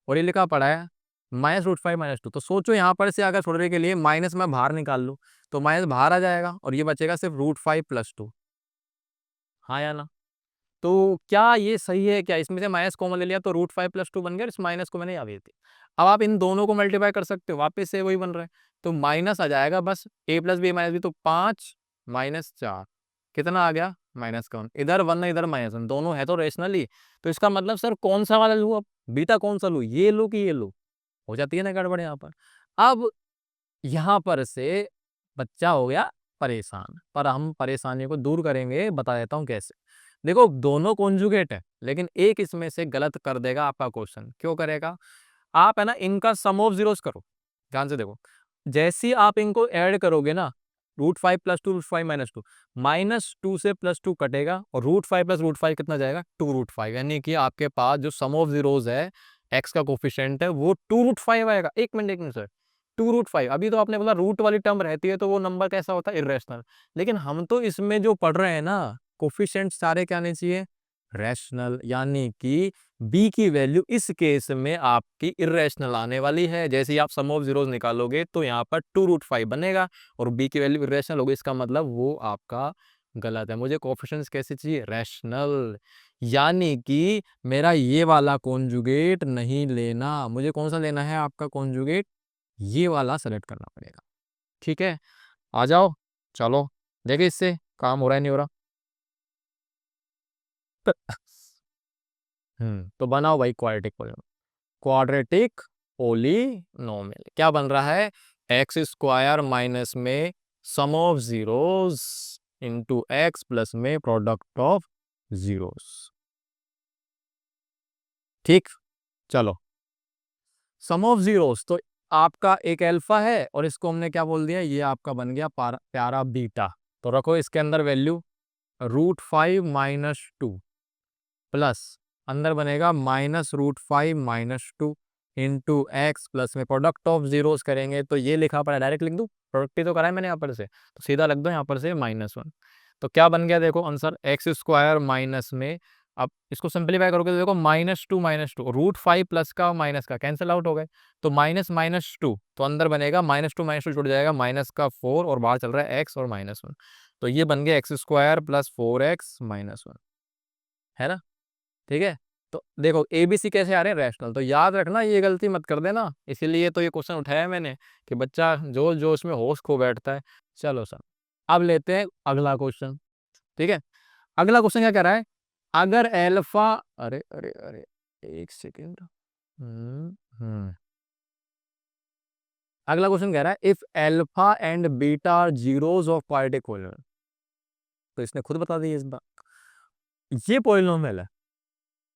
और ये लिखा पड़ा है -√5 -2, तो सोचो यहाँ पर से अगर थोड़ी देर के लिए माइनस में बाहर निकाल लूँ, तो माइनस बाहर आ जाएगा और ये बचेगा सिर्फ √5 + 2, हाँ या ना। तो क्या ये सही है क्या, इसमें से माइनस कॉमन ले लिया तो √5 + 2 बन गया, इस माइनस को मैंने यहाँ भेज दिया। अब आप इन दोनों को मल्टीप्लाई कर सकते हो, वापस से वही बन रहा है, तो माइनस आ जाएगा बस, a + b -b, तो 5 -4 कितना आ गया -1, इधर 1 इधर -1, दोनों है तो रेशनली, तो इसका मतलब सर कौन सा वाला लूँ, अब बीटा कौन सा लूँ, ये लो कि ये लो, हो जाती है ना गड़बड़ यहाँ पर। अब यहाँ पर से बच्चा हो गया परेशान, पर हम परेशानी को दूर करेंगे, बता देता हूँ कैसे। देखो दोनों कॉन्जुगेट है, लेकिन एक इसमें से गलत कर देगा आपका क्वेश्चन, क्यों करेगा, आप है ना इनका सम ऑफ जीरोस करो, ध्यान से देखो, जैसे ही आप इनको ऐड करोगे ना, √5 + 2 √5 -2, -2 से +2 कटेगा, और √5 + √5 कितना जाएगा 2√5, यानी कि आपके पास जो सम ऑफ जीरोस है, एक्स का कोफिशिएंट है वो 2√5 आएगा। एक मिनट सर, 2√5, अभी तो आपने बोला रूट वाली टर्म रहती है तो वो नंबर कैसा होता है इर्रेशनल, लेकिन हम तो इसमें जो पढ़ रहे हैं ना, कोफिशिएंट सारे क्या आने चाहिए रैशनल, यानी कि b की वैल्यू इस केस में आपकी इर्रेशनल आने वाली है। जैसे ही आप सम ऑफ जीरोस निकालोगे तो यहाँ पर 2√5 बनेगा, और b की वैल्यू इर्रेशनल होगी, इसका मतलब वो आपका गलत है। मुझे कोफिशिएंट्स कैसे चाहिए रैशनल, यानी कि मेरा ये वाला कॉन्जुगेट नहीं लेना, मुझे कौन सा लेना है आपका कॉन्जुगेट, ये वाला सेलेक्ट करना पड़ेगा। ठीक है, आ जाओ, चलो देखिए इससे काम हो रहा है नहीं हो रहा। तो बनाओ भाई क्वाड्रेटिक पोलिनोमियल, क्वाड्रेटिक पोलिनोमियल क्या बन रहा है, एक्स स्क्वायर माइनस में sum of zeros into x plus में प्रोडक्ट ऑफ जीरोस। ठीक, चलो सम ऑफ जीरोस, तो आपका एक अल्फा है और इसको हमने क्या बोल दिया, ये आपका बन गया प्यारा बीटा, तो रखो इसके अंदर वैल्यू √5 -2 प्लस अंदर बनेगा -√5 -2 इंटू एक्स प्लस में प्रोडक्ट ऑफ जीरोस करेंगे, तो ये लिखा पड़ा है, डायरेक्ट लिख दूं, प्रोडक्ट ही तो करा है मैंने यहाँ पर से, तो सीधा लग दो यहाँ पर से -1। तो क्या बन गया देखो आंसर, एक्स स्क्वायर माइनस में, अब इसको सिंप्लीफाई करोगे तो देखो -2 रूट 5 प्लस का माइनस का कैंसिल आउट हो गए, तो -2 तो अंदर बनेगा -2 जुड़ जाएगा, माइनस का 4 और बाहर चल रहा है एक्स और -1, तो ये बन गया एक्स स्क्वायर प्लस 4x -1, है ना। ठीक है, तो देखो एबीसी कैसे आ रहे हैं, रैशनल, तो याद रखना ये गलती मत कर देना, इसीलिए तो ये क्वेश्चन उठाया मैंने कि बच्चा जोश जोश में होश खो बैठता है। चलो सर, अब लेते हैं अगला क्वेश्चन। ठीक है, अगला क्वेश्चन क्या कह रहा है, अगर एल्फा, अरे अरे अरे, एक सेकेंड, अगला क्वेश्चन कह रहा है if alpha and beta are zeros of quadratic polynomial, तो इसने खुद बता दी इस बार, ये पॉलिनोमियल है,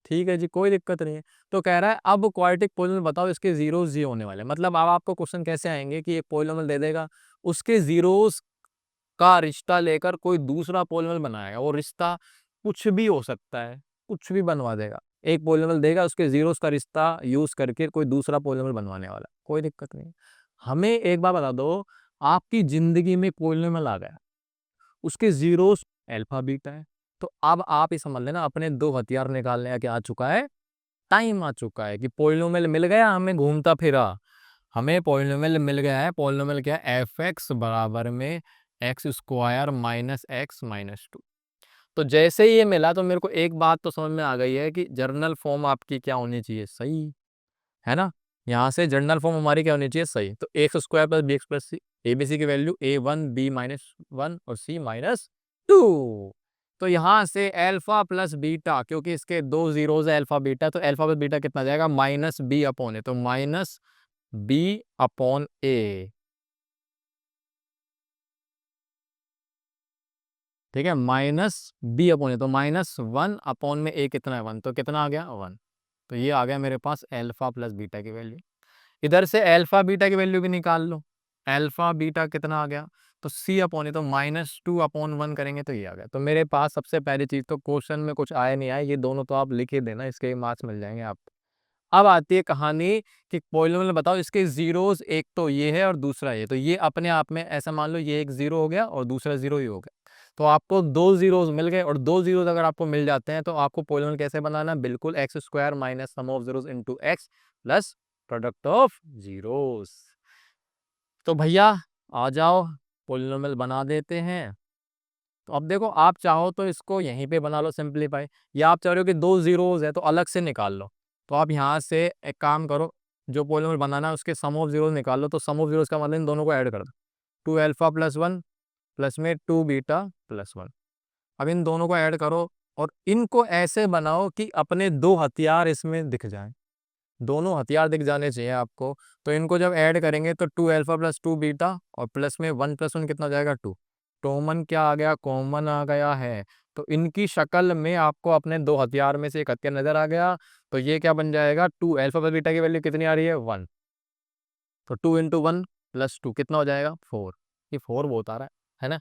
ठीक है जी, कोई दिक्कत नहीं है। तो कह रहा है अब क्वाड्रेटिक पॉलिनोमियल बताओ इसके जीरोस जी होने वाले, मतलब अब आपको क्वेश्चन कैसे आएंगे कि एक पॉलिनोमियल दे देगा, उसके जीरोस का रिश्ता लेकर कोई दूसरा पॉलिनोमियल बनाएगा, वो रिश्ता कुछ भी हो सकता है, कुछ भी बनवा देगा, एक पॉलिनोमियल देगा उसके जीरोस का रिश्ता यूज करके कोई दूसरा पॉलिनोमियल बनवाने वाला, कोई दिक्कत नहीं। हमें एक बार बता दो, आपकी जिंदगी में पॉलिनोमियल आ गया, उसके जीरोस अल्फा बीटा है, तो अब आप ये समझ लेना अपने दो हथियार निकालने का आ चुका है, टाइम आ चुका है कि पॉलिनोमियल मिल गया हमें घूमता फिरा, हमें पॉलिनोमियल मिल गया है, पॉलिनोमियल क्या है, एफ एक्स बराबर में x square minus x minus 2। तो जैसे ही ये मिला तो मेरे को एक बात तो समझ में आ गई है कि जर्नल फॉर्म आपकी क्या होनी चाहिए, सही है ना। यहाँ से जर्नल फॉर्म हमारी क्या होनी चाहिए, सही, तो x square plus b x plus c, a b c की वैल्यू A1 B-1 और C-2। तो यहाँ से अल्फा प्लस बीटा, क्योंकि इसके दो जीरोज है अल्फा बीटा, तो अल्फा प्लस बीटा कितना जाएगा, -B/A, तो -B/A, ठीक है, -B/A, तो -1 में A कितना है, 1, तो कितना आ गया 1, तो ये आ गया मेरे पास अल्फा प्लस बीटा की वैल्यू। इधर से अल्फा बीटा की वैल्यू भी निकाल लो, अल्फा बीटा कितना आ गया, तो C/A, तो -2/1 करेंगे तो ये आ गया। तो मेरे पास सबसे पहली चीज तो क्वेश्चन में कुछ आया नहीं आया, ये दोनों तो आप लिख ही देना, इसके मार्क्स मिल जाएंगे आपको। अब आती है कहानी कि पॉलिनोमियल बताओ इसके जीरोस, एक तो ये है और दूसरा ये, तो ये अपने आप में ऐसा मान लो ये एक जीरो हो गया और दूसरा जीरो ही हो गया, तो आपको दो जीरोस मिल गए, और दो जीरोस अगर आपको मिल जाते हैं तो आपको पॉलिनोमियल कैसे बनाना है, बिल्कुल x square minus sum of zeros into x plus product of zeros. तो भैया आ जाओ, पॉलिनोमियल बना देते हैं। तो अब देखो आप चाहो तो इसको यहीं पे बना लो सिंप्लीफाई, या आप चाह रहे हो कि दो जीरोस है तो अलग से निकाल लो, तो आप यहाँ से एक काम करो, जो पॉलिनोमियल बनाना है उसके सम ऑफ जीरोस निकाल लो, तो सम ऑफ जीरोस का मतलब इन दोनों को ऐड कर दो, 2α+1 प्लस में 2β+1, अब इन दोनों को ऐड करो और इनको ऐसे बनाओ कि अपने दो हथियार इसमें दिख जाएं, दोनों हथियार दिख जाने चाहिए आपको। तो इनको जब ऐड करेंगे तो 2α+2β और प्लस में 1+1 कितना हो जाएगा 2, कॉमन क्या आ गया, कॉमन आ गया है, तो इनकी शक्ल में आपको अपने दो हथियार में से एक हथियार नजर आ गया, तो ये क्या बन जाएगा, 2α+β की वैल्यू कितनी आ रही है 1, तो 2 × 1 + 2 कितना हो जाएगा 4, ये 4 बहुत आ रहा है ना।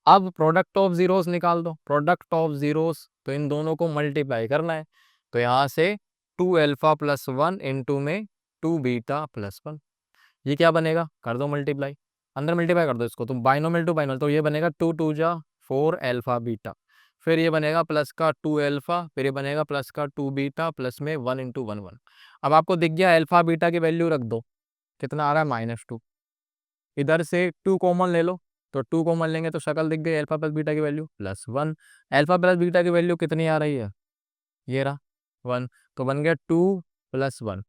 अब प्रोडक्ट ऑफ जीरोस निकाल दो, प्रोडक्ट ऑफ जीरोस, तो इन दोनों को मल्टीप्लाई करना है, तो यहाँ से 2α+1 इंटू में 2β+1, ये क्या बनेगा, कर दो मल्टीप्लाई, अंदर मल्टीप्लाई कर दो इसको, तो बाइनोमियल टू बाइनोमियल, तो ये बनेगा 2 × 2 = 4 अल्फा बीटा, फिर ये बनेगा प्लस का 2α, फिर ये बनेगा प्लस का 2β प्लस में 1 × 1 1। अब आपको दिख गया अल्फा बीटा की वैल्यू रख दो, कितना आ रहा है -2, इधर से 2 कॉमन ले लो, तो 2 कॉमन लेंगे तो शक्ल दिख गई अल्फा प्लस बीटा की वैल्यू +1, अल्फा प्लस बीटा की वैल्यू कितनी आ रही है, ये रहा 1, तो बन गया 2 + 1,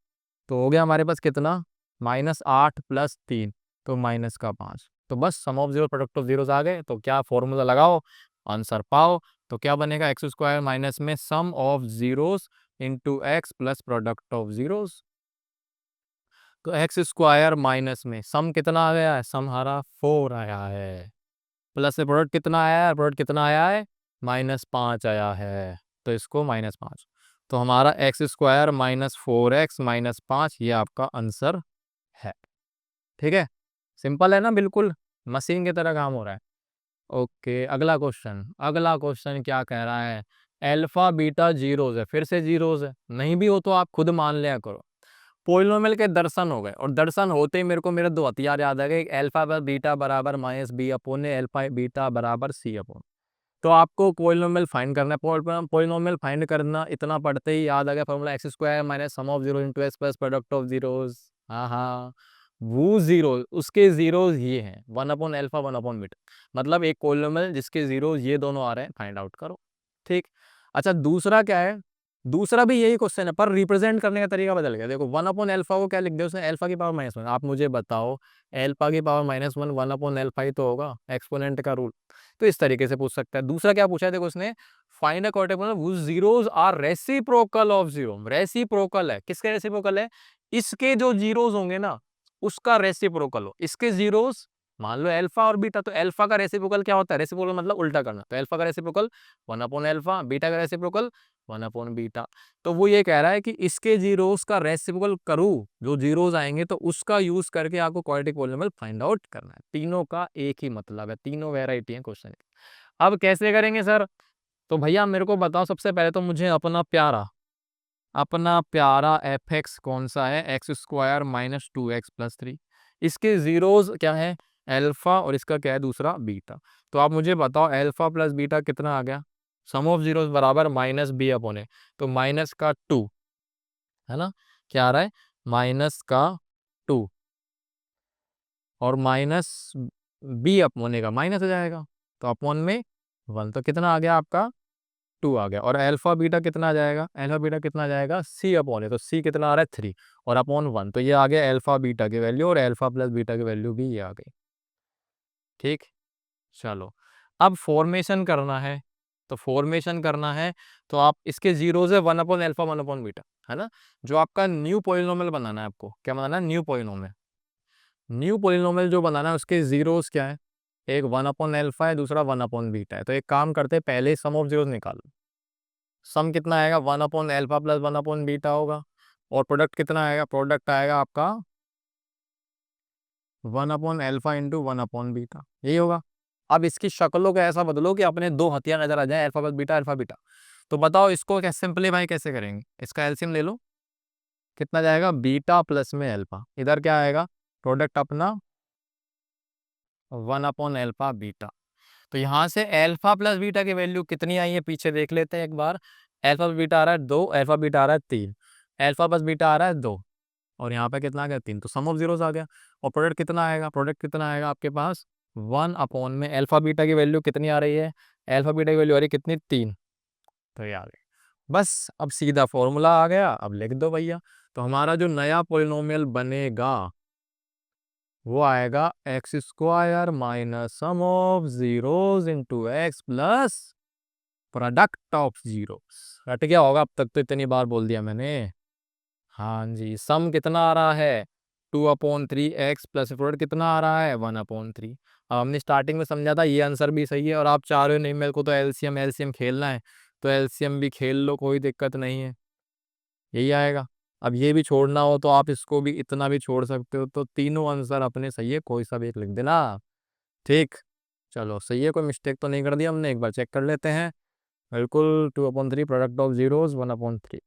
तो हो गया हमारे पास कितना, -8 + 3, तो -5, तो बस sum of zero product of zeros आ गए, तो क्या फॉर्मूला लगाओ आंसर पाओ, तो क्या बनेगा एक्स स्क्वायर माइनस में sum of zeros into x plus product of zeros, तो एक्स स्क्वायर माइनस में सम कितना आ गया है, सम हमारा 4 आया है, प्लस से प्रोडक्ट कितना आया है, प्रोडक्ट कितना आया है -5 आया है, तो इसको -5, तो हमारा एक्स स्क्वायर -4x - 5 ये आपका आंसर है। ठीक है, सिंपल है ना, बिल्कुल मशीन की तरह काम हो रहा है। ओके, अगला क्वेश्चन, अगला क्वेश्चन क्या कह रहा है, अल्फा बीटा जीरोस है, फिर से जीरोस है, नहीं भी हो तो आप खुद मान लिया करो, पोलिनोमियल के दर्शन हो गए, और दर्शन होते ही मेरे को मेरे दो हथियार याद आ गए, अल्फा प्लस बीटा बराबर -B/, अल्फा बीटा बराबर C/, तो आपको पोलिनोमियल फाइंड करना है। पोलिनोमियल फाइंड करना इतना पढ़ते ही याद आ गया formula, x square minus sum of zero into x plus product of zeros. हाँ हाँ, वो जीरो, उसके जीरोस ये हैं 1/अल्फा 1/बीटा, मतलब एक पोलिनोमियल जिसके जीरो ये दोनों आ रहे हैं, फाइंड आउट करो। ठीक। अच्छा दूसरा क्या है, दूसरा भी यही क्वेश्चन है पर रिप्रेजेंट करने का तरीका बदल गया। देखो 1/अल्फा को क्या लिख दे, उसने अल्फा की पावर -1। आप मुझे बताओ अल्फा की पावर -1 1/अल्फा ही तो होगा, एक्सपोनेंट का रूल। तो इस तरीके से पूछ सकता है। दूसरा क्या पूछा है, देखो उसने find a quadratic polynomial whose zeros are reciprocal of zero. Reciprocal है, किसके रेसिप्रोकल है, इसके जो जीरोस होंगे ना उसका रेसिप्रोकल हो। इसके जीरोस मान लो अल्फा और बीटा, तो अल्फा का रेसिप्रोकल क्या होता है, रेसिप्रोकल मतलब उल्टा करना, तो अल्फा का रेसिप्रोकल 1/अल्फा, बीटा का रेसिप्रोकल 1/बीटा। तो वो ये कह रहा है कि इसके जीरोस का रेसिप्रोकल करूं, जो जीरोस आएंगे तो उसका यूज करके आपको क्वाड्रेटिक पोलिनोमियल फाइंड आउट करना है। तीनों का एक ही मतलब है, तीनों वेराइटी है क्वेश्चन। अब कैसे करेंगे सर, तो भैया मेरे को बताओ, सबसे पहले तो मुझे अपना प्यारा एफ एक्स कौन सा है, x square minus 2x plus 3। इसके जीरोस क्या है, अल्फा, और इसका क्या है दूसरा बीटा। तो आप मुझे बताओ अल्फा प्लस बीटा कितना आ गया, सम ऑफ जीरोस बराबर माइनस बी अपॉन ए, तो माइनस का 2 है ना, क्या आ रहा है माइनस का 2, और माइनस बी अपॉन ए का माइनस हो जाएगा, तो अपॉन में 1, तो कितना आ गया आपका 2 आ गया। और अल्फा बीटा कितना आ जाएगा, अल्फा बीटा कितना आ जाएगा सी अपॉन है, तो सी कितना आ रहा है 3 और अपॉन 1, तो ये आ गया अल्फा बीटा की वैल्यू, और अल्फा प्लस बीटा की वैल्यू भी ये आ गई। ठीक, चलो अब फॉर्मेशन करना है, तो फॉर्मेशन करना है तो आप इसके जीरोस है 1/अल्फा 1/बीटा, है ना। जो आपका न्यू पॉलिनोमियल बनाना है, आपको क्या बनाना है, न्यू पॉलिनोमियल। न्यू पॉलिनोमियल जो बनाना है उसके जीरोस क्या है, एक 1/अल्फा है, दूसरा 1/बीटा है। तो एक काम करते हैं, पहले सम ऑफ जीरोस निकालो। सम कितना आएगा, 1/अल्फा प्लस 1/बीटा होगा, और प्रोडक्ट कितना आएगा, प्रोडक्ट आएगा आपका 1/अल्फा इंटू 1/बीटा, यही होगा। अब इसकी शक्लों को ऐसा बदलो कि अपने दो हथियार नजर आ जाए, alpha plus beta alpha beta. तो बताओ इसको कैसे सिंपलीफाई कैसे करेंगे, इसका एलसीएम ले लो, कितना जाएगा, बीटा प्लस में अल्फा, इधर क्या आएगा, प्रोडक्ट अपना 1/अल्फा बीटा। तो यहाँ से अल्फा प्लस बीटा की वैल्यू कितनी आई है, पीछे देख लेते हैं एक बार। अल्फा प्लस बीटा आ रहा है 2, अल्फा बीटा आ रहा है 3, अल्फा प्लस बीटा आ रहा है 2, और यहाँ पे कितना आ गया 3, तो सम ऑफ जीरोस आ गया। और प्रोडक्ट कितना आएगा, प्रोडक्ट कितना आएगा आपके पास 1 अपॉन में अल्फा बीटा की वैल्यू कितनी आ रही है, अल्फा बीटा की वैल्यू आ रही है कितनी 3, तो ये आ गई। बस अब सीधा फॉर्मूला आ गया, अब लिख दो भैया। तो हमारा जो नया पोलिनोमियल बनेगा वो आएगा x square minus sum of zeros into x plus product of zeros. रट गया होगा अब तक, तो इतनी बार बोल दिया मैंने। हाँ जी, सम कितना आ रहा है 2/3x प्लस प्रोडक्ट कितना आ रहा है 1/3। अब हमने स्टार्टिंग में समझा था, ये आंसर भी सही है, और आप चाह रहे हो नहीं मेरे को तो एलसीएम एलसीएम खेलना है, तो एलसीएम भी खेल लो, कोई दिक्कत नहीं है, यही आएगा। अब ये भी छोड़ना हो तो आप इसको भी इतना भी छोड़ सकते हो, तो तीनों आंसर अपने सही है, कोई सा भी एक लिख देना। ठीक, चलो सही है, कोई मिस्टेक तो नहीं कर दी हमने, एक बार चेक कर लेते हैं। बिल्कुल 2/3 प्रोडक्ट ऑफ जीरोस 1/3।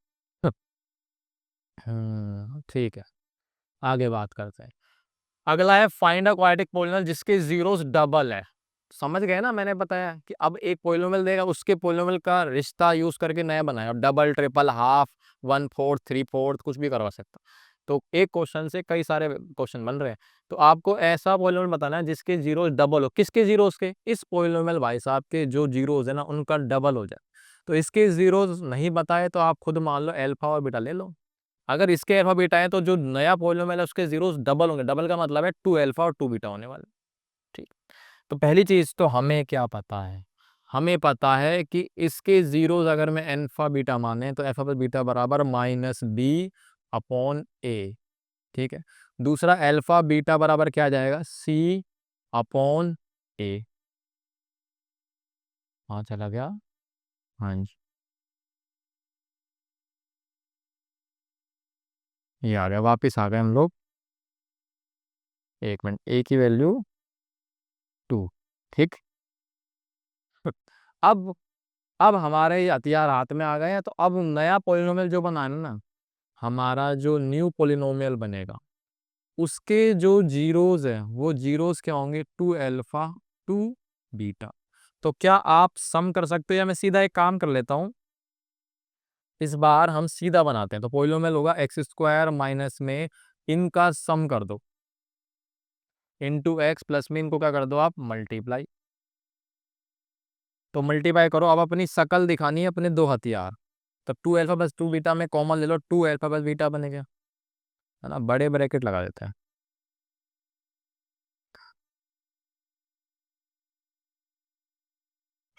ठीक है, आगे बात करते हैं। अगला है फाइंड अ क्वाड्रेटिक पोलिनोमियल जिसके जीरोस डबल है। समझ गए ना, मैंने बताया कि अब एक पोलिनोमियल देगा, उसके पोलिनोमियल का रिश्ता यूज करके नया बनाया, डबल ट्रिपल हाफ 1/4 3/4 कुछ भी करवा सकता। तो एक क्वेश्चन से कई सारे क्वेश्चन बन रहे हैं, तो आपको ऐसा पोलिनोमियल बताना है जिसके जीरोस डबल हो। किसके जीरोस के, इस पोलिनोमियल भाई साहब के जो जीरोस है ना उनका डबल हो जाए। तो इसके जीरोस नहीं बताए तो आप खुद मान लो अल्फा और बीटा ले लो। अगर इसके अल्फा बीटा है तो जो नया पोलिनोमियल है उसके जीरोस डबल होंगे, डबल का मतलब है 2 अल्फा और 2 बीटा होने वाले। ठीक, तो पहली चीज तो हमें क्या पता है, हमें पता है कि इसके जीरोस अगर मैं अल्फा बीटा माने तो अल्फा प्लस बीटा बराबर -b अपॉन ए। ठीक है, दूसरा अल्फा बीटा बराबर क्या आ जाएगा, c अपॉन ए। हाँ चला गया, हाँ जी, ये आ गया, वापिस आ गए हम लोग। एक मिनट, ए की वैल्यू 2। ठीक, अब अब हमारे ये हथियार हाथ में आ गए हैं, तो अब नया पोलिनोमियल जो बनाना ना, हमारा जो न्यू पोलिनोमियल बनेगा उसके जो जीरोस है वो जीरोस क्या होंगे 2 अल्फा 2 बीटा। तो क्या आप सम कर सकते हो, या मैं सीधा एक काम कर लेता हूँ, इस बार हम सीधा बनाते हैं। तो पोलिनोमियल होगा एक्स स्क्वायर माइनस में इनका सम कर दो इंटू एक्स, प्लस में इनको क्या कर दो आप, मल्टीप्लाई। तो मल्टीप्लाई करो, अब अपनी शकल दिखानी है अपने दो हथियार। तो 2 अल्फा प्लस 2 बीटा में कॉमन ले लो, 2 अल्फा प्लस बीटा बनेगा, है ना, बड़े ब्रैकेट लगा देते हैं।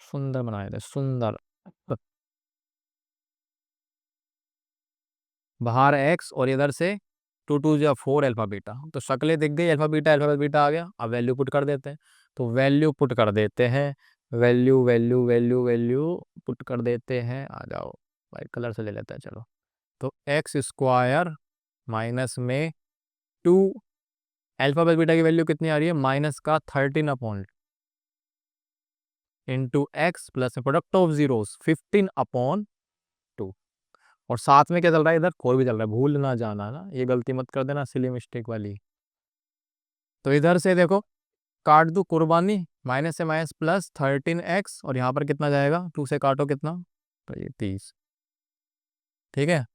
सुंदर बनाए थे, सुंदर। तो बाहर एक्स और इधर से 2 2 जा 4 अल्फा बीटा, तो शक्लें दिख गई, अल्फा प्लस बीटा आ गया। अब वैल्यू पुट कर देते हैं। तो वैल्यू पुट कर देते हैं, value value value value put कर देते हैं। आ जाओ, वाइट कलर से ले लेते हैं, चलो। तो एक्स स्क्वायर माइनस में 2 अल्फा प्लस बीटा की वैल्यू कितनी आ रही है, माइनस का 13 अपॉन इंटू एक्स, प्लस में प्रोडक्ट ऑफ जीरोस 15/2। और साथ में क्या चल रहा है, इधर 4 भी चल रहा है, भूल ना जाना ना, ये गलती मत कर देना, सिली मिस्टेक वाली। तो इधर से देखो, काट दो कुर्बानी, माइनस से माइनस प्लस 13x, और यहाँ पर कितना जाएगा, 2 से काटो कितना, तो ये 30। ठीक है,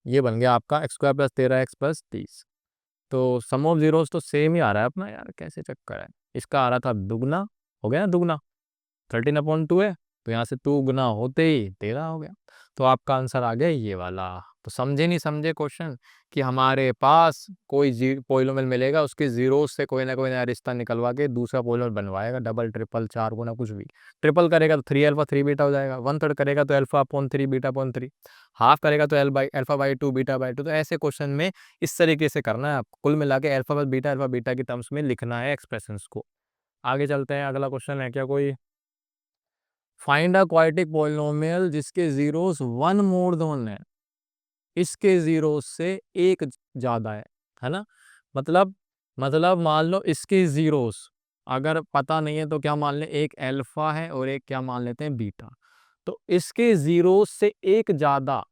ये बन गया आपका x square plus 13x plus 30। तो सम ऑफ जीरोस तो सेम ही आ रहा है अपना, यार कैसे चक्कर है। इसका आ रहा था दुगना, हो गया ना दुगना, 13/2 है, तो यहाँ से 2 गुना होते ही 13 हो गया। तो आपका आंसर आ गया ये वाला। तो समझे नहीं समझे क्वेश्चन, कि हमारे पास कोई पोलिनोमियल मिलेगा, उसके जीरो से कोई ना रिश्ता निकलवा के दूसरा पोलिनोमियल बनवाएगा, डबल ट्रिपल 4 गुना कुछ भी। ट्रिपल करेगा तो 3 अल्फा 3 बीटा हो जाएगा, 1/3 करेगा तो अल्फा/3 बीटा/3, हाफ करेगा तो अल्फा/2 बीटा/2। तो ऐसे क्वेश्चन में इस तरीके से करना है आपको, कुल मिला के अल्फा बीटा की टर्म्स में लिखना है एक्सप्रेशंस को। आगे चलते हैं, अगला क्वेश्चन है क्या कोई, फाइंड अ क्वाड्रेटिक पॉलिनोमियल जिसके जीरोस 1 मोर देन है, इसके जीरोस से एक ज्यादा है ना। मतलब मान लो इसके जीरोस अगर पता नहीं है तो क्या मान ले, एक अल्फा है और एक क्या मान लेते हैं, बीटा। तो इसके जीरोस से एक ज्यादा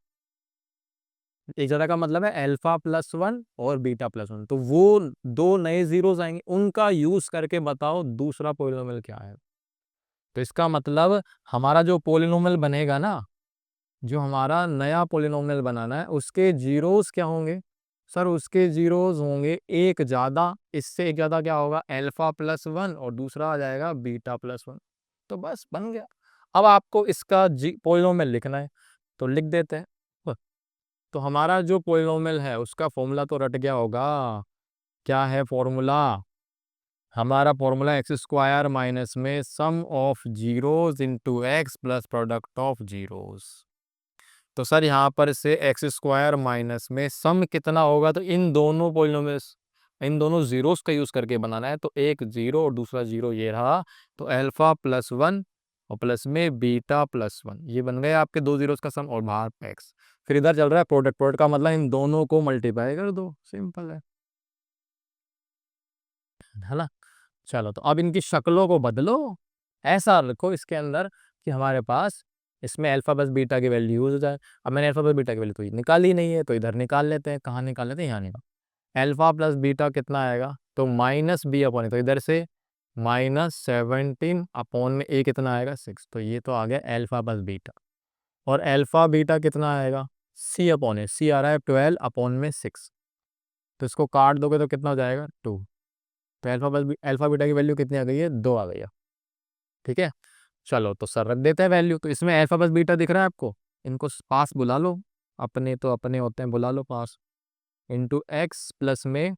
का मतलब है अल्फा+1 और बीटा+1। तो वो दो नए जीरोस आएंगे, उनका यूज करके बताओ दूसरा पॉलिनोमियल क्या है। तो इसका मतलब हमारा जो पॉलिनोमियल बनेगा ना, जो हमारा नया पॉलिनोमियल बनाना है, उसके जीरोस क्या होंगे सर, उसके जीरोस होंगे एक ज्यादा, इससे एक ज्यादा क्या होगा, अल्फा+1, और दूसरा आ जाएगा बीटा+1। तो बस बन गया। अब आपको इसका पॉलिनोमियल लिखना है, तो लिख देते हैं। तो हमारा जो पॉलिनोमियल है उसका फॉर्मूला तो रट गया होगा। क्या है फॉर्मूला, हमारा फॉर्मूला एक्स स्क्वायर माइनस में sum of zeros into x plus product of zeros. तो सर यहाँ पर से एक्स स्क्वायर माइनस में सम कितना होगा, तो इन दोनों पॉलिनोमियल्स, इन दोनों जीरोस का यूज करके बनाना है। तो एक जीरो और दूसरा जीरो ये रहा, तो अल्फा+1 और प्लस में बीटा+1, ये बन गए आपके दो जीरोस का सम, और बाहर एक्स। फिर इधर चल रहा है प्रोडक्ट, प्रोडक्ट का मतलब इन दोनों को मल्टीप्लाई कर दो, सिंपल है ना। चलो, तो अब इनकी शक्लों को बदलो, ऐसा रखो इसके अंदर कि हमारे पास इसमें अल्फा प्लस बीटा की वैल्यू यूज हो जाए। अब मैंने अल्फा प्लस बीटा की वैल्यू तो निकाली नहीं है, तो इधर निकाल लेते हैं। कहाँ निकाल लेते हैं, यहाँ निकाल। अल्फा प्लस बीटा कितना आएगा, तो -b/a, तो इधर से -17/, में a कितना आएगा 6, तो ये तो आ गया अल्फा प्लस बीटा। और अल्फा बीटा कितना आएगा, c/a, c आ रहा है 12/6, तो इसको काट दोगे तो कितना हो जाएगा 2। तो अल्फा बीटा की वैल्यू कितनी आ गई है, 2 आ गई है। ठीक है, चलो तो सर रख देते हैं वैल्यू। तो इसमें अल्फा प्लस बीटा दिख रहा है आपको, इनको पास बुला लो, अपने तो अपने होते हैं, बुला लो पास। इंटू एक्स प्लस में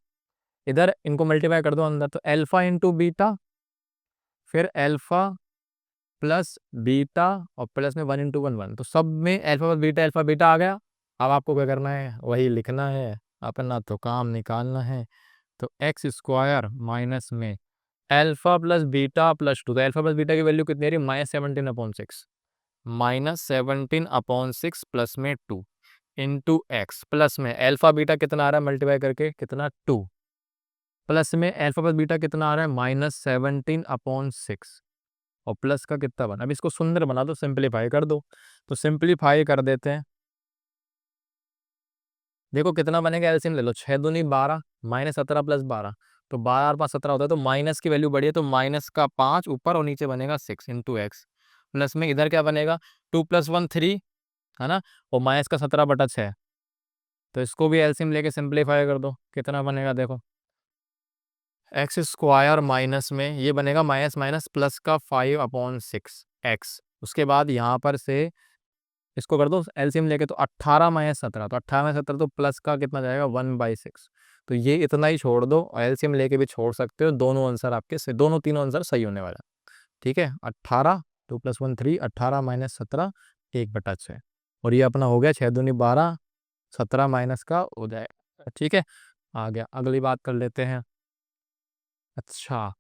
इधर इनको मल्टीप्लाई कर दो अंदर, तो अल्फा इंटू बीटा, फिर अल्फा प्लस बीटा, और प्लस में 1 × 1 1। तो सब में अल्फा बीटा आ गया। अब आपको क्या करना है, वही लिखना है, अपना तो काम निकालना है। तो एक्स स्क्वायर माइनस में अल्फा प्लस बीटा प्लस 2, तो अल्फा प्लस बीटा की वैल्यू कितनी रही, -17/6, -17/6 प्लस में 2 इंटू एक्स, प्लस में अल्फा बीटा कितना आ रहा है मल्टीप्लाई करके, कितना 2, प्लस में अल्फा प्लस बीटा कितना आ रहा है -17/6, और प्लस का कितना बना। अब इसको सुंदर बना दो, सिंप्लीफाई कर दो। तो सिंप्लीफाई कर देते हैं, देखो कितना बनेगा, एलसीएम ले लो, 6 दूनी 12, -17 + 12, तो 12 और 5 17 होता है, तो माइनस की वैल्यू बढ़ी है, तो माइनस का 5 ऊपर और नीचे बनेगा 6 इंटू एक्स, प्लस में इधर क्या बनेगा 2 + 1 3, है ना, और माइनस का 17/6। तो इसको भी एलसीएम लेके सिंप्लीफाई कर दो, कितना बनेगा देखो, एक्स स्क्वायर माइनस में ये बनेगा माइनस माइनस प्लस का 5/6 एक्स। उसके बाद यहाँ पर से इसको कर दो एलसीएम लेके, तो 18 माइनस 17, तो 18 माइनस 17 तो प्लस का कितना जाएगा 1/6। तो ये इतना ही छोड़ दो, और एलसीएम लेके भी छोड़ सकते हो, दोनों आंसर आपके से दोनों तीनों आंसर सही होने वाला है। ठीक है, 18 2 + 1 3, 18 माइनस 17 1/6, और ये अपना हो गया 6 दूनी 12, 17 माइनस का हो जाएगा। ठीक है, आ गया, अगली बात कर लेते हैं। अच्छा,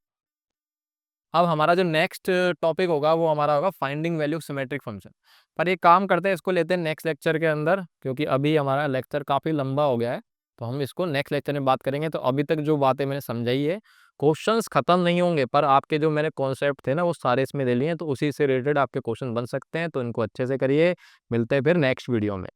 अब हमारा जो नेक्स्ट टॉपिक होगा वो हमारा होगा फाइंडिंग वैल्यू सिमेट्रिक फंक्शन। पर एक काम करते हैं, इसको लेते हैं नेक्स्ट लेक्चर के अंदर, क्योंकि अभी हमारा लेक्चर काफ़ी लंबा हो गया है, तो हम इसको नेक्स्ट लेक्चर में बात करेंगे। तो अभी तक जो बातें मैंने समझाई है, क्वेश्चंस खत्म नहीं होंगे, पर आपके जो मेरे कॉन्सेप्ट थे ना वो सारे इसमें ले लिए हैं, तो उसी से रिलेटेड आपके क्वेश्चन बन सकते हैं, तो इनको अच्छे से करिए। मिलते हैं फिर नेक्स्ट वीडियो में।